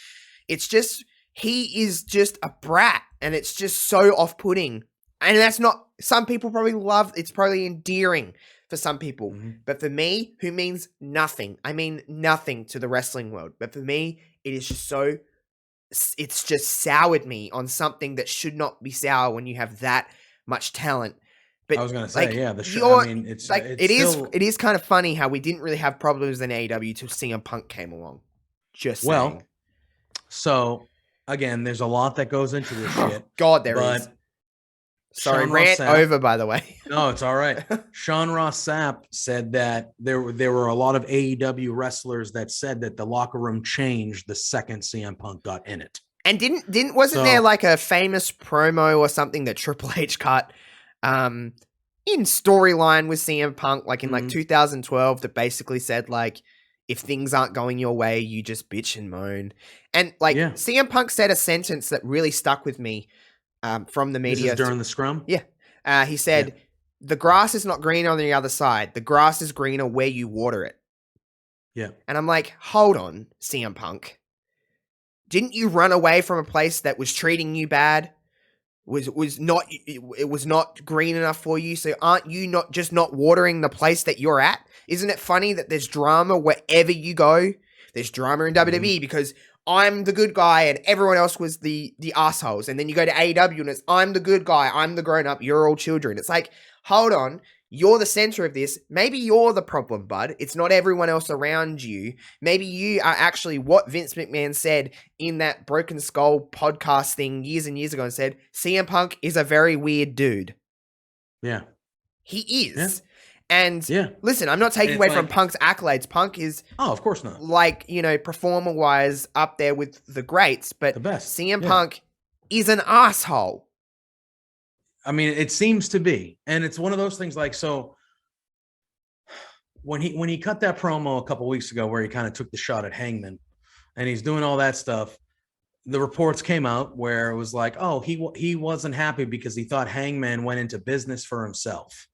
It's just, he is just a brat, and it's just so off-putting. And that's not, some people probably love, it's probably endearing for some people. But for me, who means nothing, I mean nothing to the wrestling world. But for me, it is just so, it's just soured me on something that should not be sour when you have that much talent. But I was going to say, like, I mean, it's like, still, it is kind of funny how we didn't really have problems in AEW till CM Punk came along. Just saying. So again, there's a lot that goes into this shit. God, there is. Sorry, Sean rant Ross over, by the way. No, it's all right. Sean Ross Sapp said that there were a lot of AEW wrestlers that said that the locker room changed the second CM Punk got in it. And wasn't there like a famous promo or something that Triple H cut in storyline with CM Punk, like in like 2012, that basically said like, if things aren't going your way, you just bitch and moan. And like, CM Punk said a sentence that really stuck with me. From the media. This is during the scrum? Yeah. He said, the grass is not green on the other side. The grass is greener where you water it. Yeah. And I'm like, hold on, CM Punk. Didn't you run away from a place that was treating you bad? It was not green enough for you? So aren't you not watering the place that you're at? Isn't it funny that there's drama wherever you go? There's drama in WWE because I'm the good guy and everyone else was the assholes. And then you go to AEW and it's, I'm the good guy, I'm the grown up, you're all children. It's like, hold on, you're the center of this. Maybe you're the problem, bud. It's not everyone else around you. Maybe you are actually what Vince McMahon said in that Broken Skull podcast thing years and years ago, and said, CM Punk is a very weird dude. Yeah. He is. Yeah. And listen, I'm not taking away from Punk's accolades. Punk is, of course not, like, you know, performer wise up there with the greats, but the best. CM Punk is an asshole. I mean, it seems to be, and it's one of those things. Like, so when he cut that promo a couple weeks ago, where he kind of took the shot at Hangman, and he's doing all that stuff, the reports came out where it was like, oh, he wasn't happy because he thought Hangman went into business for himself.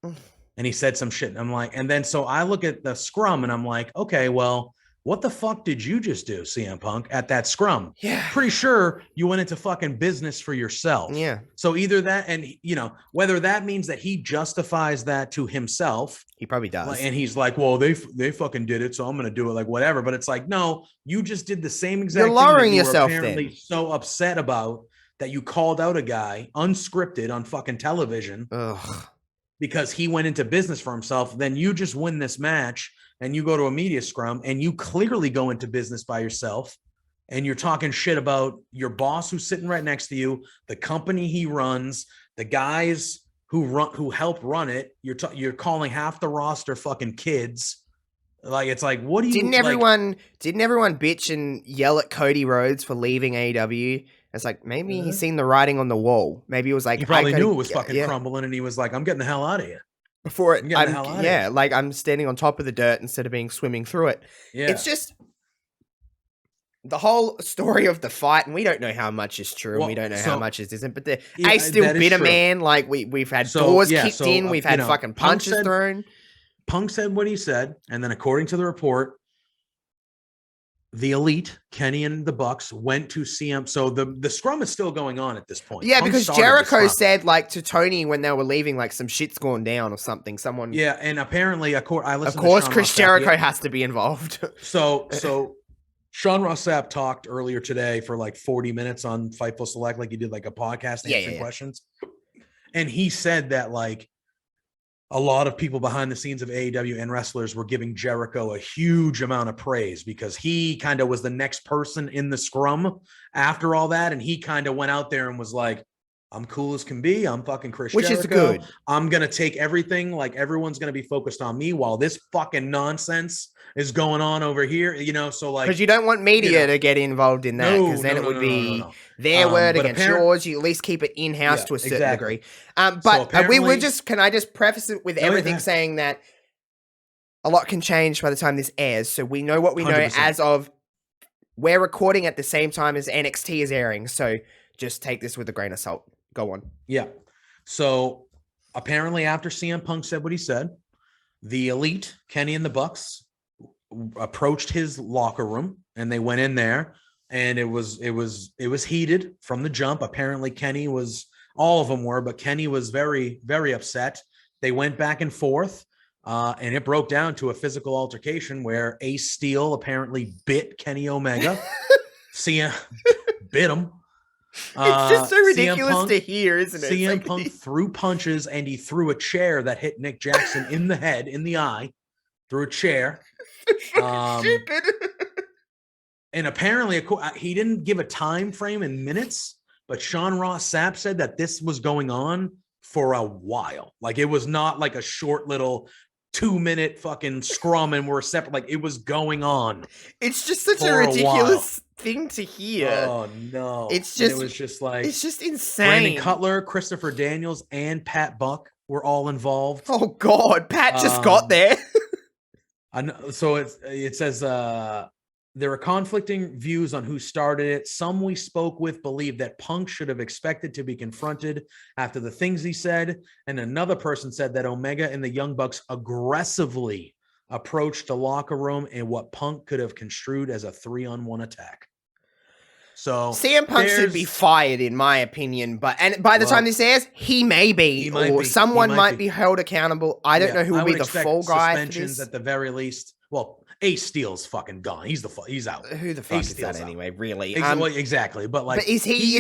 And he said some shit. And I'm like, and then so I look at the scrum and I'm like, okay, well, what the fuck did you just do, CM Punk, at that scrum? Yeah. Pretty sure you went into fucking business for yourself. Yeah. So either that, and you know, whether that means that he justifies that to himself. He probably does. And he's like, well, they fucking did it, so I'm going to do it, like whatever. But it's like, no, you just did the same exact You're lowering thing that you yourself were apparently so upset about, that you called out a guy unscripted on fucking television. Ugh. Because he went into business for himself. Then you just win this match and you go to a media scrum and you clearly go into business by yourself, and you're talking shit about your boss who's sitting right next to you, the company he runs, the guys who help run it. You're calling half the roster fucking kids. Like, it's like, what do you didn't everyone bitch and yell at Cody Rhodes for leaving AEW? It's like, maybe he's seen the writing on the wall. Maybe it was like, he probably knew it was fucking crumbling, and he was like, I'm getting the hell out of here. Before it, like I'm standing on top of the dirt instead of being swimming through it. Yeah. It's just the whole story of the fight, and we don't know how much is true, and we don't know how much isn't. But Ace still bitter, man. Like we've had doors kicked in, we've had fucking punches thrown. Punk said what he said, and then according to the report, the Elite, Kenny and the Bucks, went to CM. So the scrum is still going on at this point. Yeah, because Jericho said, like, to Tony when they were leaving, like, some shit's gone down or something. Someone. Yeah, and apparently, I listened. Of course, Chris Jericho has to be involved. So Sean Ross Sapp talked earlier today for like 40 minutes on Fightful Select, like he did like a podcast answering questions. And he said that like a lot of people behind the scenes of AEW and wrestlers were giving Jericho a huge amount of praise because he kind of was the next person in the scrum after all that. And he kind of went out there and was like, I'm cool as can be. I'm fucking Chris Jericho. Which is good. I'm going to take everything. Like everyone's going to be focused on me while this fucking nonsense is going on over here, you know? So like, because you don't want media to get involved in that because then it would be their word against yours. You at least keep it in-house to a certain degree. But can I just preface it with everything saying that a lot can change by the time this airs. So we know what we know 100%. As of we're recording at the same time as NXT is airing. So just take this with a grain of salt. Go on. Yeah. So apparently after CM Punk said what he said, the Elite, Kenny and the Bucks, approached his locker room and they went in there and it was heated from the jump. Apparently Kenny was, all of them were, but Kenny was very, very upset. They went back and forth and it broke down to a physical altercation where Ace Steel apparently bit Kenny Omega. CM bit him. It's just so ridiculous to hear, isn't it? CM Punk threw punches and he threw a chair that hit Nick Jackson in the head, in the eye, through a chair. Stupid. And apparently he didn't give a time frame in minutes, but Sean Ross Sapp said that this was going on for a while. Like it was not like a short little 2-minute fucking scrum and we're separate. Like it was going on. It's just such a ridiculous thing to hear. Oh no. It was just like, it's just insane. Brandon Cutler, Christopher Daniels, and Pat Buck were all involved. Oh God, Pat just got there. I know, so it says there are conflicting views on who started it. Some we spoke with believe that Punk should have expected to be confronted after the things he said. And another person said that Omega and the Young Bucks aggressively approached the locker room in what Punk could have construed as a 3-on-1 attack. So CM Punk should be fired, in my opinion. But by the time this airs, he may be, or someone might be held accountable. I don't know who will be the fall guy for this. At the very least. Well, Ace Steel's fucking gone. He's out. Who the fuck is that anyway? Really? Exactly. But like, but is he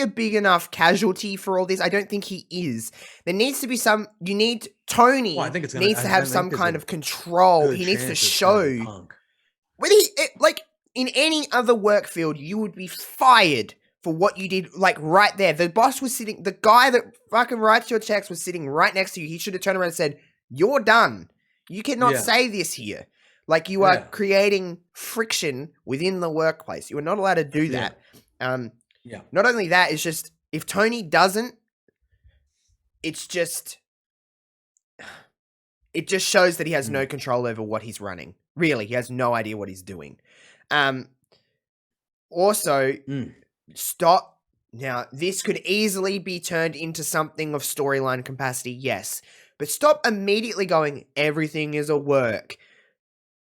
a big enough casualty for all this? I don't think he is. There needs to be some. You need Tony. Well, I think needs to have some kind of control. He needs to show. When in any other work field, you would be fired for what you did, like right there. The boss was sitting. The guy that fucking writes your checks was sitting right next to you. He should have turned around and said, "You're done. You cannot say this here." Like you are creating friction within the workplace. You are not allowed to do that. Not only that, it's just if Tony doesn't, it just shows that he has no control over what he's running. Really, he has no idea what he's doing. Stop. Now, this could easily be turned into something of storyline capacity, yes. But stop immediately going, everything is a work.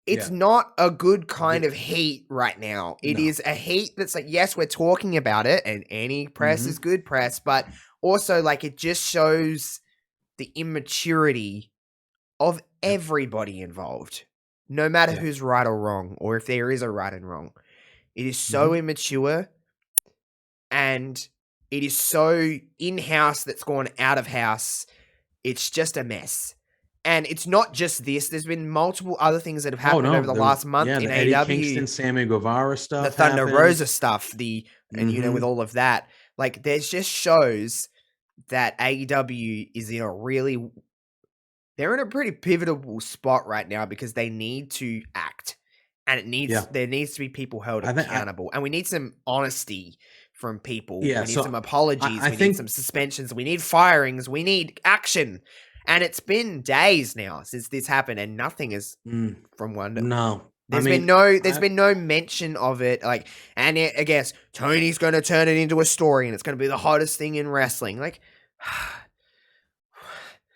It's not a good kind of heat right now. It is a heat that's like, yes, we're talking about it, and any press is good press, but also, like, it just shows the immaturity of everybody involved, no matter who's right or wrong, or if there is a right and wrong. It is so immature, and it is so in-house that's gone out of house. It's just a mess. And it's not just this. There's been multiple other things that have happened over the last month in the AEW. Eddie Kingston, Sammy Guevara stuff. The Thunder Rosa stuff. And with all of that. Like, there's just shows that AEW is in a really... They're in a pretty pivotal spot right now because they need to act. And there needs to be people held accountable. And we need some honesty from people. We need some apologies. We need some suspensions. We need firings. We need action. And it's been days now since this happened, and nothing is from Wonder. No, there's been no mention of it. Like, and I guess Tony's going to turn it into a story, and it's going to be the hottest thing in wrestling. Like,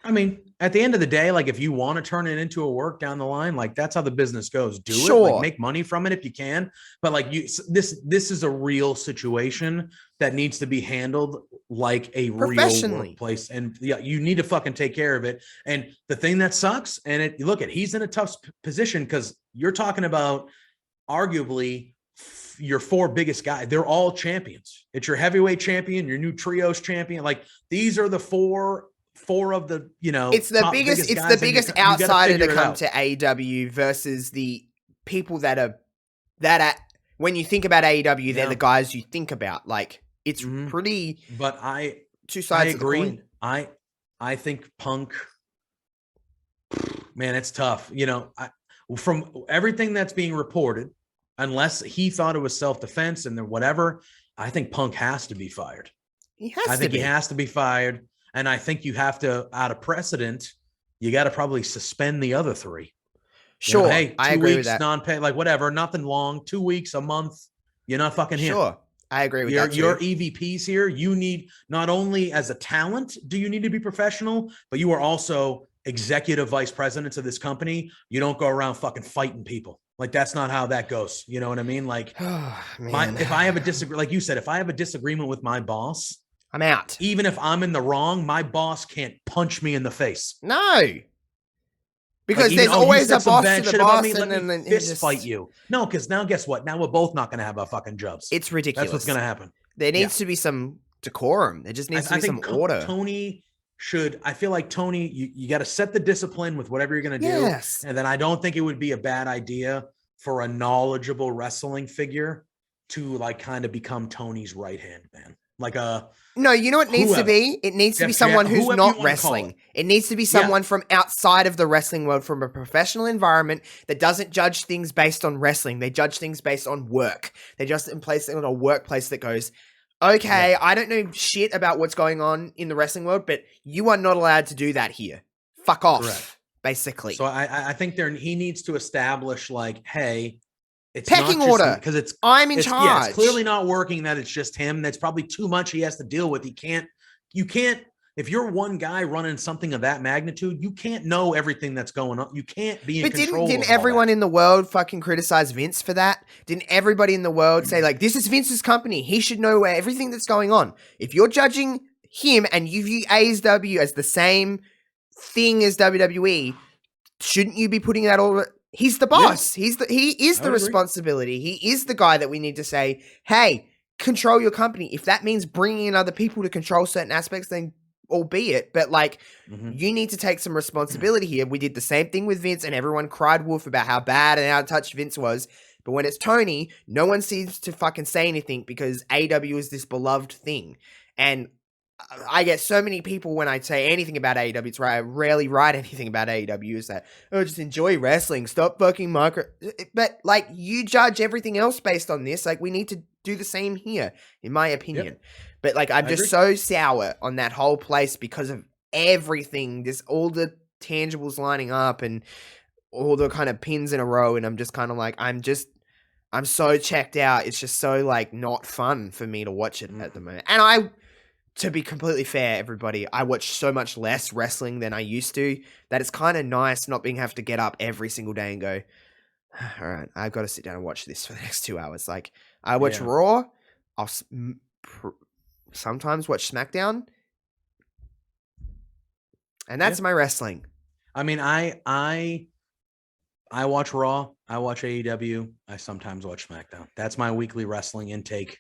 I mean, at the end of the day, like if you want to turn it into a work down the line, like that's how the business goes. Do it, like make money from it if you can. But like this is a real situation that needs to be handled like a real workplace. And yeah, you need to fucking take care of it. And the thing that sucks, and he's in a tough position because you're talking about arguably your 4 biggest guys. They're all champions. It's your heavyweight champion, your new trios champion. Like these are the four of the, it's the biggest outsider to come to AEW versus the people that are when you think about AEW, they're the guys you think about. Like it's pretty, but two sides of the coin. I think Punk, man, it's tough. From everything that's being reported, unless he thought it was self-defense and then whatever, I think Punk has to be fired. He has to be fired. And I think you have to, out of precedent, you got to probably suspend the other 3. Sure. Hey, 2 I agree weeks, with that. non-pay, like whatever, nothing long, 2 weeks, a month. You're not fucking here. Sure. I agree with that. Your EVPs here, you need, not only as a talent, do you need to be professional, but you are also executive vice presidents of this company. You don't go around fucking fighting people. Like that's not how that goes. You know what I mean? Like if I have a like you said, if I have a disagreement with my boss, I'm out. Even if I'm in the wrong, my boss can't punch me in the face. No. Because there's always a boss to the boss and then fist fight you. No, because now guess what? Now we're both not going to have our fucking jobs. It's ridiculous. That's what's going to happen. There needs to be some decorum. There just needs to be some order. I feel like Tony, you got to set the discipline with whatever you're going to do. Yes. And then I don't think it would be a bad idea for a knowledgeable wrestling figure to like kind of become Tony's right hand man. Like no, you know what it needs to be? It needs to be someone who's not wrestling. It needs to be someone from outside of the wrestling world, from a professional environment that doesn't judge things based on wrestling. They judge things based on work. They just in a workplace that goes, okay, I don't know shit about what's going on in the wrestling world, but you are not allowed to do that here. Fuck off, basically. So I think he needs to establish like, hey, it's pecking order because I'm in charge. Yeah, it's clearly not working that it's just him. That's probably too much he has to deal with. You can't, if you're one guy running something of that magnitude, you can't know everything that's going on. You can't be in control. Didn't everyone in the world fucking criticize Vince for that? Didn't everybody in the world say like, this is Vince's company. He should know everything that's going on. If you're judging him and you view AEW as the same thing as WWE, shouldn't you be putting that all? He's the boss. Yeah. He is the responsibility. He is the guy that we need to say, hey, control your company. If that means bringing in other people to control certain aspects, then albeit. But like, you need to take some responsibility here. We did the same thing with Vince and everyone cried wolf about how bad and out of touch Vince was. But when it's Tony, no one seems to fucking say anything because AEW is this beloved thing. And I get so many people when I say anything about AEW, it's right. I rarely write anything about AEW is that, oh, just enjoy wrestling. Stop fucking micro. But like, you judge everything else based on this. Like, we need to do the same here, in my opinion. Yep. But like, I'm just so sour on that whole place because of everything. There's all the tangibles lining up and all the kind of pins in a row. And I'm just kind of like, I'm so checked out. It's just so like not fun for me to watch it at the moment. And to be completely fair, everybody, I watch so much less wrestling than I used to that it's kind of nice not being have to get up every single day and go, all right, I've got to sit down and watch this for the next 2 hours. Like, I watch Raw. I'll sometimes watch SmackDown. And that's my wrestling. I mean, I watch Raw. I watch AEW. I sometimes watch SmackDown. That's my weekly wrestling intake.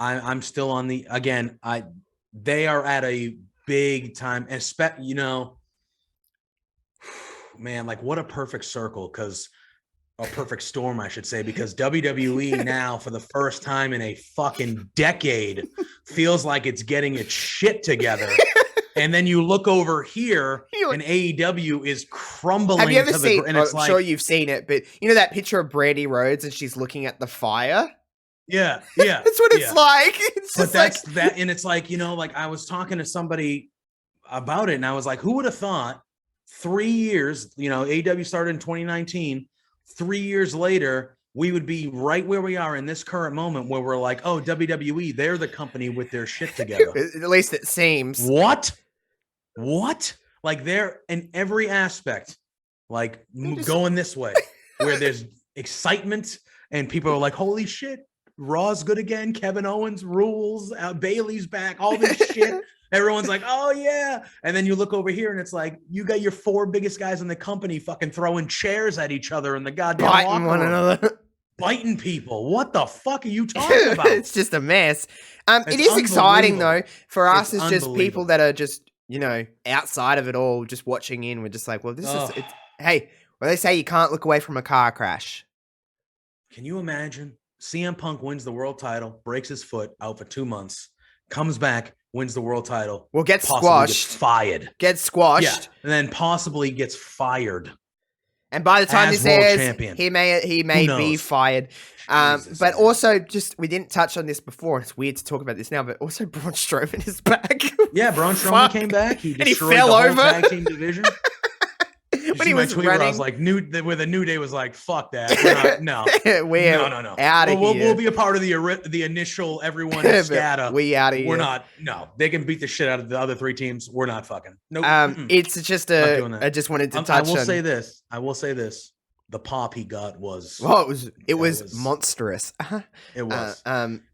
I'm still on they are at a big time, man, like what a perfect circle, a perfect storm, I should say, because WWE now for the first time in a fucking decade feels like it's getting its shit together. And then you look over here and AEW is crumbling. Have you ever seen, I'm sure you've seen it, but you know that picture of Brandy Rhodes and she's looking at the fire? Yeah. That's what it's like. And it's like, like I was talking to somebody about it and I was like, who would have thought 3 years, AEW started in 2019, 3 years later, we would be right where we are in this current moment where we're like, oh, WWE, they're the company with their shit together. At least it seems. What? Like they're in every aspect, like going this way, where there's excitement and people are like, holy shit, Raw's good again. Kevin Owens rules. Bailey's back. All this shit. Everyone's like, oh yeah. And then you look over here and it's like, you got your 4 biggest guys in the company fucking throwing chairs at each other in the goddamn biting one another. Biting people. What the fuck are you talking about? It's just a mess. It is exciting though for us as just people that are just, you know, outside of it all, just watching in. We're just like, well, this is, hey, well, they say you can't look away from a car crash. Can you imagine? CM Punk wins the world title, breaks his foot, out for 2 months, comes back, wins the world title. Well, gets squashed. Gets squashed. Yeah, and then possibly gets fired. And by the time this airs, he may be fired. But also, just we didn't touch on this before. It's weird to talk about this now, but also Braun Strowman is back. Yeah, Braun Strowman came back. He destroyed the whole tag team division. When he was running, I was like, where the New Day was like, "Fuck that, we're no, out of here. We'll be a part of the initial everyone scatter. We out of here. We're not. No, they can beat the shit out of the other 3 teams. We're not fucking. Nope. It's just I just wanted to touch. I will say this. The pop he got was it was monstrous. It was.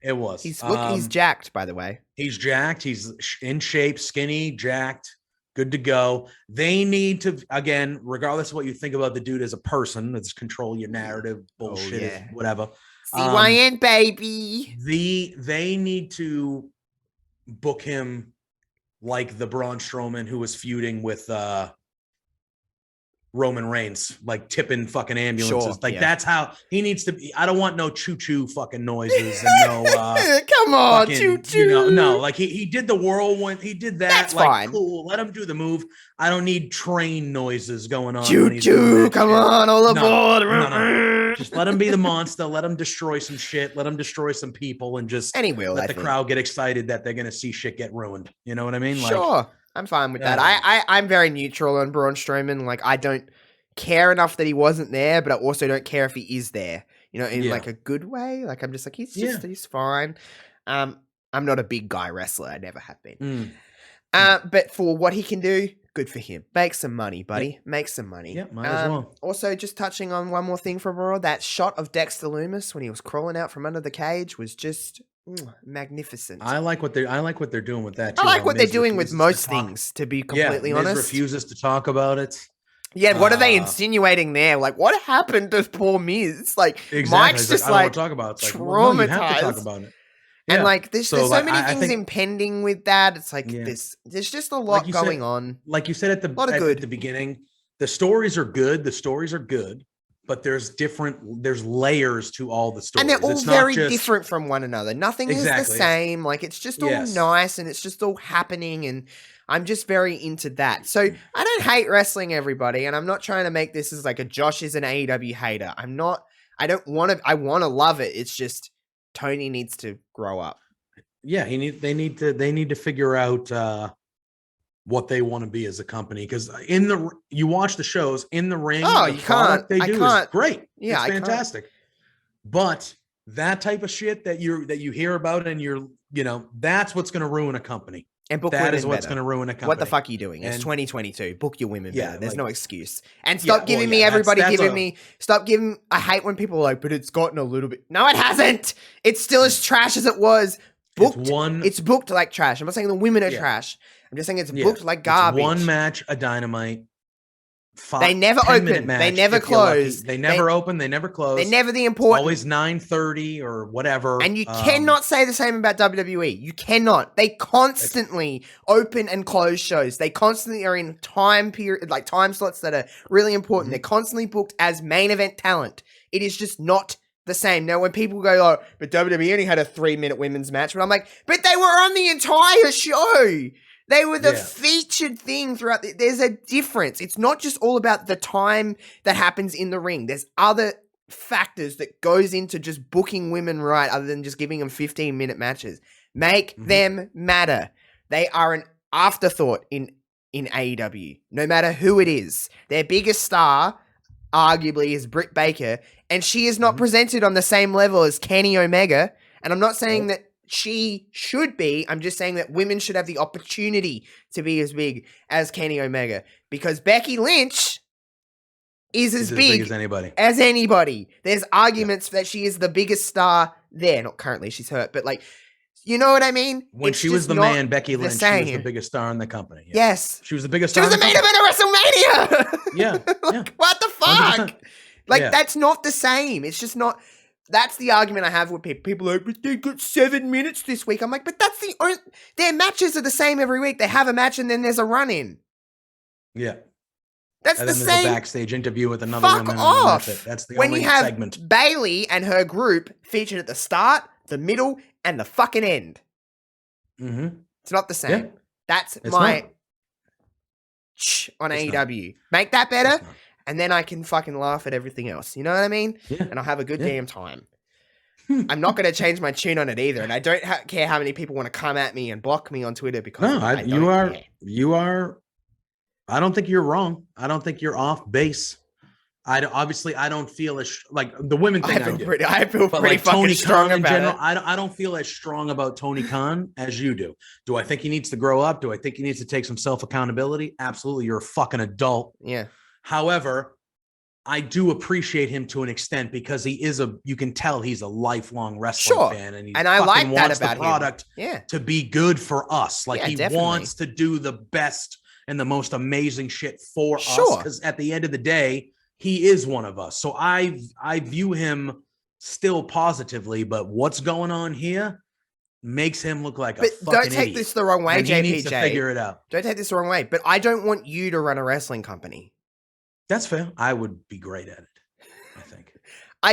It was. He's jacked, by the way. He's jacked. He's in shape, skinny, jacked. Good to go. They need to, again, regardless of what you think about the dude as a person, let's control your narrative, bullshit, whatever. CYN, baby. They need to book him like the Braun Strowman who was feuding with Roman Reigns, like tipping fucking ambulances. That's how he needs to be. I don't want no choo-choo fucking noises and no come on, choo-choo. No, like he did the whirlwind, he did that. That's like fine. Cool. Let him do the move. I don't need train noises going on. Choo-choo, come on, all aboard. No. Just let him be the monster, let him destroy some shit, let him destroy some people, and just let the crowd get excited that they're gonna see shit get ruined. You know what I mean? Sure. I'm fine with that. I'm very neutral on Braun Strowman. Like, I don't care enough that he wasn't there, but I also don't care if he is there. You know, in like a good way. Like, I'm just like, he's fine. I'm not a big guy wrestler. I never have been. But for what he can do, good for him. Make some money, buddy. Yeah. Make some money. Yeah, might as well. Also, just touching on one more thing from Raw, that shot of Dexter Lumis when he was crawling out from under the cage was just magnificent. I like what they're doing with that too. I like what they're doing with most things, to be completely honest. Miz refuses to talk about it. Yeah, what are they insinuating there? Like, what happened to poor Miz? Like, exactly. Mike's just like talk about it. Traumatized. Well, no, you have to talk about it. Yeah. And like, there's so many things impending with that. It's like there's just a lot going on. Like you said at the beginning, the stories are good. But there's layers to all the stories. And they're all very different from one another. Nothing is the same. Like, it's just all nice and it's just all happening. And I'm just very into that. So I don't hate wrestling, everybody. And I'm not trying to make this as like a Josh is an AEW hater. I want to love it. It's just Tony needs to grow up. Yeah, they need to figure out what they want to be as a company, because you watch the shows in the ring. You can't. They do is great. Yeah, it's fantastic. But that type of shit that you hear about and that's what's going to ruin a company. And book that is what's going to ruin a company. What the fuck are you doing? It's 2022. Book your women better. There's no excuse. And stop giving me I hate when people are like, but it's gotten a little bit. No, it hasn't. It's still as trash as it was. It's booked like trash. I'm not saying the women are trash. I'm just saying it's booked like garbage. It's one match, a Dynamite. They never open. They never close. They never open. They never close. They're never the important. Always 9:30 or whatever. And you cannot say the same about WWE. You cannot. They constantly open and close shows. They constantly are in time slots that are really important. Mm-hmm. They're constantly booked as main event talent. It is just not the same. Now, when people go, oh, but WWE only had a 3-minute women's match, but I'm like, but they were on the entire show. They were the featured thing throughout. There's a difference. It's not just all about the time that happens in the ring. There's other factors that goes into just booking women right, other than just giving them 15-minute matches. Make them matter. They are an afterthought in AEW, no matter who it is. Their biggest star, arguably, is Britt Baker, and she is not presented on the same level as Kenny Omega. And I'm not saying that she should be. I'm just saying that women should have the opportunity to be as big as Kenny Omega, because Becky Lynch is as big as anybody. There's arguments that she is the biggest star there. Not currently, she's hurt, but like, you know what I mean? When she was the man, Becky Lynch, she was the biggest star in the company. Yeah. Yes. She was the biggest star. She was the main event of WrestleMania. Yeah. Like, what the fuck? 100%. Like, that's not the same. It's just not. That's the argument I have with people. People are like, but they got 7 minutes this week. I'm like, but that's the only. Their matches are the same every week. They have a match and then there's a run-in. Yeah. That's and the then same. There's a backstage interview with another Fuck woman. off. That's the when only you have segment. Bailey and her group featured at the start, the middle, and the fucking end. Mm-hmm. It's not the same. Yeah. That's it's my not. On it's AEW. Make that better, and then I can fucking laugh at everything else. You know what I mean? Yeah. And I'll have a good damn time. I'm not going to change my tune on it either, and I don't care how many people want to come at me and block me on Twitter because you are. I don't think you're wrong. I don't think you're off base. Obviously I don't feel as like the women thing. I feel pretty fucking Tony strong Khan about in general, it. I don't feel as strong about Tony Khan as you do. Do I think he needs to grow up? Do I think he needs to take some self accountability? Absolutely. You're a fucking adult. Yeah. However, I do appreciate him to an extent because he is you can tell he's a lifelong wrestling fan, and I like that about the product to be good for us. Like he wants to do the best and the most amazing shit for us. Because at the end of the day, he is one of us. So I view him still positively, but what's going on here makes him look like a fucking idiot. Don't take this the wrong way, JPJ. He needs to figure it out. Don't take this the wrong way, but I don't want you to run a wrestling company. That's fair. I would be great at it, I think. I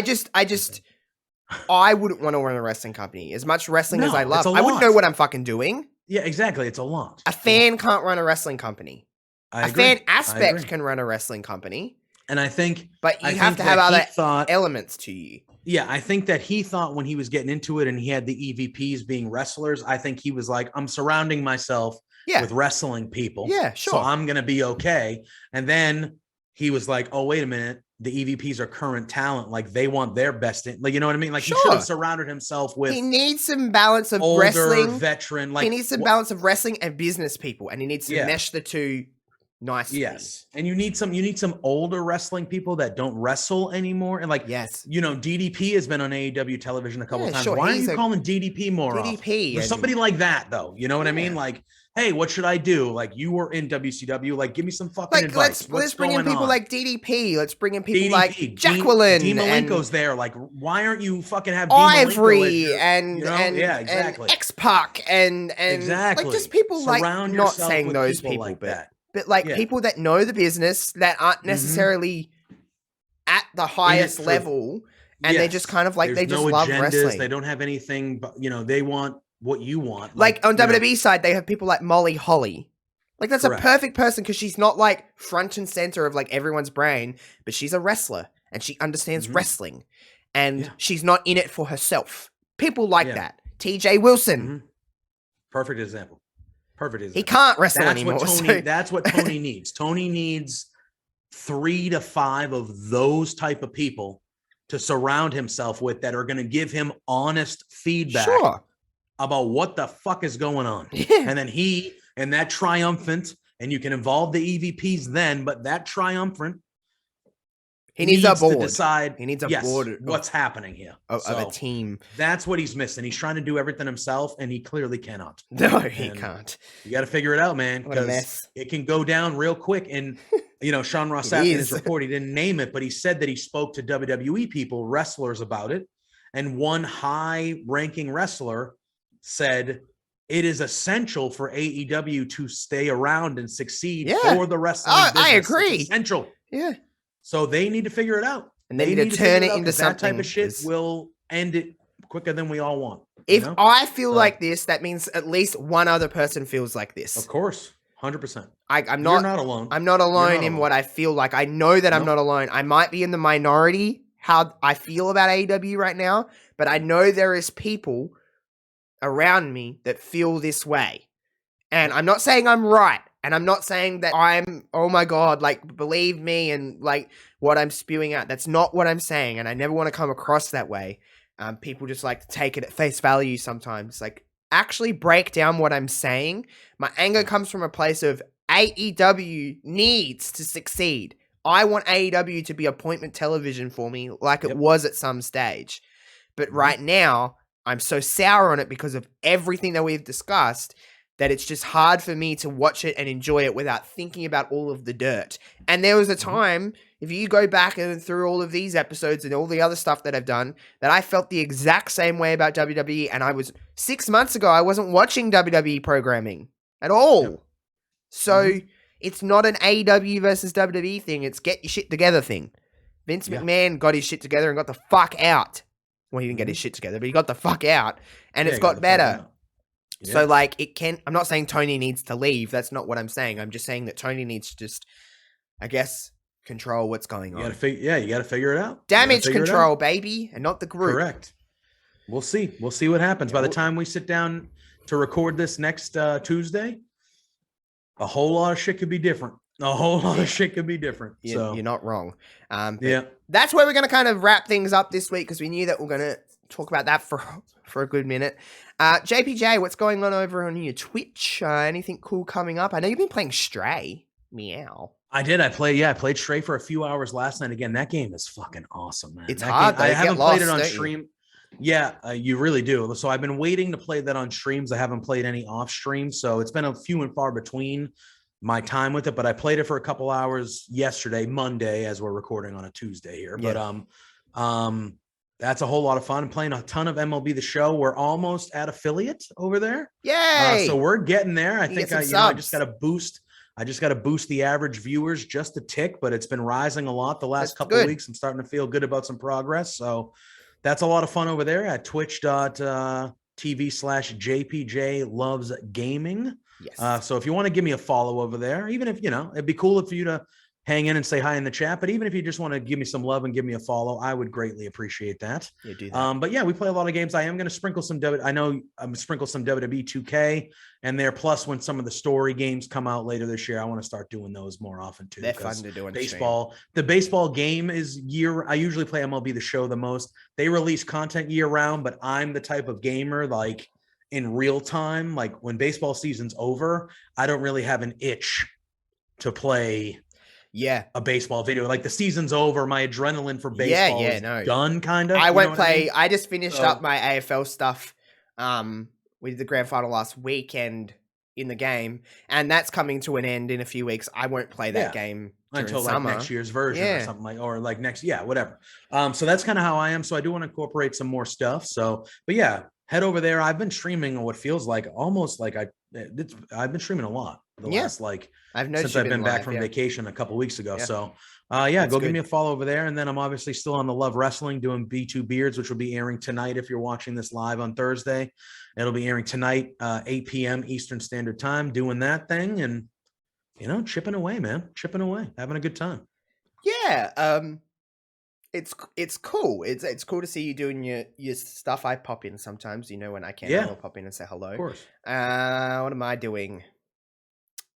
wouldn't want to run a wrestling company. As much wrestling as I love, I wouldn't know what I'm fucking doing. Yeah, exactly. It's a lot. A fan can't run a wrestling company. A fan aspect can run a wrestling company. And I think, but you have to have other elements to you. Yeah, I think that he thought when he was getting into it and he had the EVPs being wrestlers, I think he was like, I'm surrounding myself with wrestling people. Yeah, sure. So I'm going to be okay. And then he was like, oh, wait a minute. The EVPs are current talent. Like they want their best. Like, you know what I mean? Like he should have surrounded himself with. He needs some balance of older, wrestling. Veteran. Like he needs some balance of wrestling and business people. And he needs to mesh the two nicely. Yes. And you need some older wrestling people that don't wrestle anymore. And like, you know, DDP has been on AEW television a couple times. Sure. Why are you calling DDP more? DDP. Somebody like that though. You know what I mean? Like, hey, what should I do? Like you were in WCW. Like, give me some fucking advice. Let's bring in people like DDP. Let's bring in people like Jacqueline. Dean Malenko's there. Like, why aren't you fucking have Ivory and exactly. X-Pac and exactly. Like just people surround like not saying those people like that. But like people that know the business that aren't necessarily at the highest level, and they just kind of like they just love wrestling. They don't have anything, but you know they want what you want. Like on WWE side, they have people like Molly Holly. Like that's a perfect person because she's not like front and center of like everyone's brain, but she's a wrestler and she understands wrestling, and she's not in it for herself. People like that. TJ Wilson, perfect example. Perfect example. He can't wrestle anymore. That's what Tony needs. Tony needs 3 to 5 of those type of people to surround himself with that are going to give him honest feedback about what the fuck is going on. And then and that triumphant, and you can involve the EVPs then, but that triumphant, he needs a board. To decide. He needs a board. What's happening here of a team? That's what he's missing. He's trying to do everything himself, and he clearly cannot. No, he can't. You got to figure it out, man. What a mess! It can go down real quick. And you know, Sean Ross Sapp in his report, he didn't name it, but he said that he spoke to WWE people, wrestlers, about it, and one high-ranking wrestler said it is essential for AEW to stay around and succeed for the wrestling business. I agree. It's essential. Yeah. So they need to figure it out. And they need to turn it into something. That type of shit will end it quicker than we all want. If I feel like this, that means at least one other person feels like this. Of course. 100%. You're not alone. I'm not alone in what I feel like. I know that I'm not alone. I might be in the minority how I feel about AEW right now, but I know there is people around me that feel this way. And I'm not saying I'm right. And I'm not saying that I'm, oh my God, like, believe me and like what I'm spewing out. That's not what I'm saying. And I never want to come across that way. People just like to take it at face value sometimes. Like, actually break down what I'm saying. My anger comes from a place of AEW needs to succeed. I want AEW to be appointment television for me like it was at some stage. But right now, I'm so sour on it because of everything that we've discussed that it's just hard for me to watch it and enjoy it without thinking about all of the dirt. And there was a time, if you go back and through all of these episodes and all the other stuff that I've done, that I felt the exact same way about WWE. And I was 6 months ago, I wasn't watching WWE programming at all. So it's not an AEW versus WWE thing. It's get your shit together thing. Vince McMahon got his shit together and got the fuck out. Well, he didn't get his shit together, but he got the fuck out. And it's got better. So, like, it can... I'm not saying Tony needs to leave. That's not what I'm saying. I'm just saying that Tony needs to just, I guess, control what's going on. You got to figure it out. Damage control, baby, and not the group. Correct. We'll see. We'll see what happens. By the time we sit down to record this next Tuesday, a whole lot of shit could be different. A whole lot of shit could be different. You're not wrong. That's where we're going to kind of wrap things up this week because we knew that we're going to talk about that for a good minute. JPJ, what's going on over on your Twitch? Anything cool coming up? I know you've been playing Stray. Meow. I did. I played Stray for a few hours last night. Again, that game is fucking awesome, man. It's hard. I haven't played it on stream. Yeah, you really do. So I've been waiting to play that on streams. I haven't played any off stream, so it's been a few and far between my time with it. But I played it for a couple hours yesterday, Monday, as we're recording on a Tuesday here. Yeah. But that's a whole lot of fun. I'm playing a ton of MLB The Show. We're almost at affiliate over there. Yay! So we're getting there. I think I just got to boost. I just got to boost the average viewers just a tick, but it's been rising a lot the last couple of weeks. I'm starting to feel good about some progress. So that's a lot of fun over there at twitch.tv/JPJ Loves Gaming. Yes. So if you want to give me a follow over there, even if, it'd be cool for you to hang in and say hi in the chat. But even if you just want to give me some love and give me a follow, I would greatly appreciate that. You do that. But yeah, we play a lot of games. I am going to sprinkle some sprinkle some WWE 2K and there. Plus, when some of the story games come out later this year, I want to start doing those more often too. They're fun to do. Baseball. The baseball game is I usually play MLB The Show the most. They release content year round, but I'm the type of gamer like in real time. Like when baseball season's over, I don't really have an itch to play. A baseball video. Like the season's over, my adrenaline for baseball is done, kind of. I won't play. I just finished up my AFL stuff. We did the grand final last weekend in the game, and that's coming to an end in a few weeks. I won't play that game until summer. Like next year's version or something whatever. So that's kind of how I am. So I do want to incorporate some more stuff. So, but yeah, head over there. I've been streaming what feels like almost like I've been streaming a lot the last since I've been back from vacation a couple weeks ago. So go give me a follow over there. And then I'm obviously still on the Love Wrestling doing B2 Beards, which will be airing tonight. If you're watching this live on Thursday, it'll be airing tonight, 8 p.m. Eastern Standard Time, doing that thing and, chipping away, man, having a good time. Yeah. It's cool. It's cool to see you doing your stuff. I pop in sometimes, when I can. I'll pop in and say hello. Of course. What am I doing?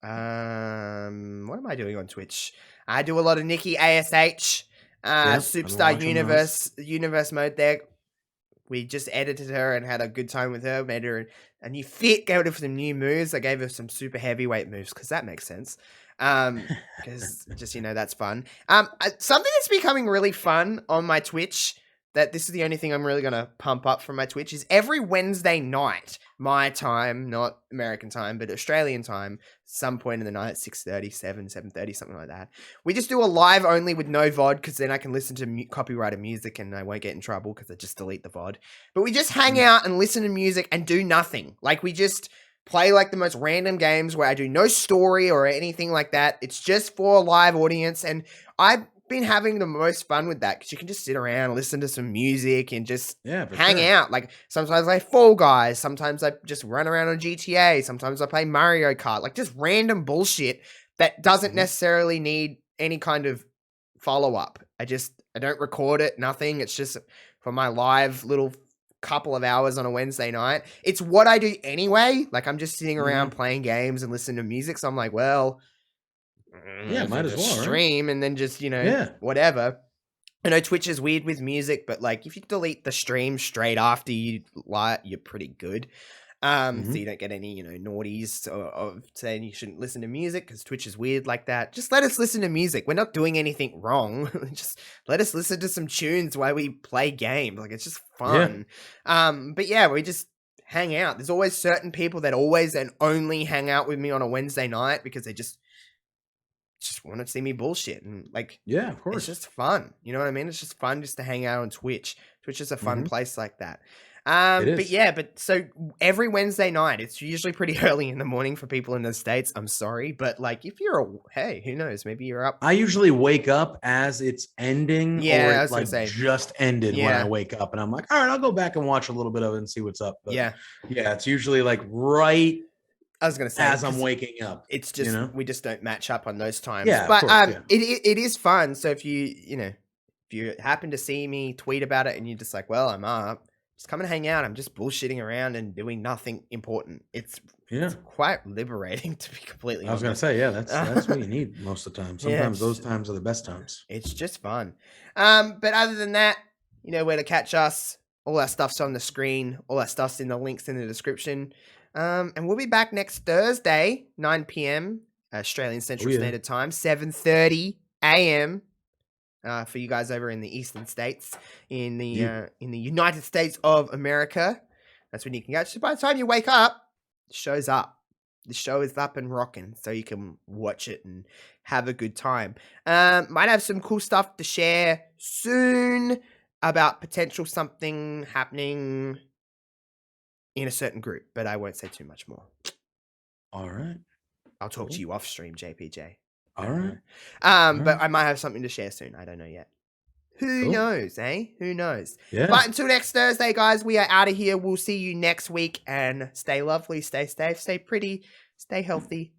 What am I doing on Twitch? I do a lot of Nikki ASH, Superstar Universe mode there. We just edited her and had a good time with her. Made her a new fit. Gave her some new moves. I gave her some super heavyweight moves because that makes sense. Because just that's fun. Something that's becoming really fun on my Twitch. That this is the only thing I'm really gonna pump up from my Twitch is every Wednesday night, my time, not American time, but Australian time, some point in the night, 6:30, 7:30, something like that. We just do a live only with no VOD because then I can listen to copyrighted music and I won't get in trouble because I just delete the VOD. But we just hang out and listen to music and do nothing. Like we just play like the most random games where I do no story or anything like that. It's just for a live audience, and I've been having the most fun with that because you can just sit around, listen to some music, and just hang out. Like sometimes I Fall Guys, sometimes I just run around on GTA, sometimes I play Mario Kart, like just random bullshit that doesn't necessarily need any kind of follow up. I don't record it, nothing. It's just for my live little couple of hours on a Wednesday night. It's what I do anyway. Like I'm just sitting around playing games and listening to music. So I'm like, well, might as well stream and then just whatever. I know Twitch is weird with music, but like if you delete the stream straight after you light, you're pretty good. So you don't get any, naughties of saying you shouldn't listen to music because Twitch is weird like that. Just let us listen to music. We're not doing anything wrong. Just let us listen to some tunes while we play games. Like, it's just fun. But yeah, we just hang out. There's always certain people that always and only hang out with me on a Wednesday night because they just want to see me bullshit. And like, yeah, of course, it's just fun. You know what I mean? It's just fun just to hang out on Twitch. Twitch is a fun place like that. But so every Wednesday night, it's usually pretty early in the morning for people in the States. I'm sorry, but like if hey, who knows? Maybe you're up. I usually wake up as it's ending, or I it was like just ended when I wake up, and I'm like, all right, I'll go back and watch a little bit of it and see what's up. But yeah, it's usually like right. I was gonna say as I'm waking up. It's just we just don't match up on those times. Yeah, but of course, it is fun. So if if you happen to see me tweet about it and you're just like, well, I'm up. Just come and hang out. I'm just bullshitting around and doing nothing important. It's quite liberating, to be completely honest. I was going to say, that's what you need most of the time. Sometimes those times are the best times. It's just fun. But other than that, you know where to catch us. All our stuff's on the screen. All our stuff's in the links in the description. And we'll be back next Thursday, 9 p.m. Australian Central Standard Time, 7:30 a.m. For you guys over in the Eastern States, in the United States of America. That's when you can catch it. By the time you wake up, the show's up. The show is up and rocking, so you can watch it and have a good time. Might have some cool stuff to share soon about potential something happening in a certain group, but I won't say too much more. All right. I'll talk to you off stream, JPJ. All right. But I might have something to share soon. I don't know yet. Who knows, eh? Who knows? Yeah. But until next Thursday, guys, we are out of here. We'll see you next week. And stay lovely, stay safe, stay pretty, stay healthy.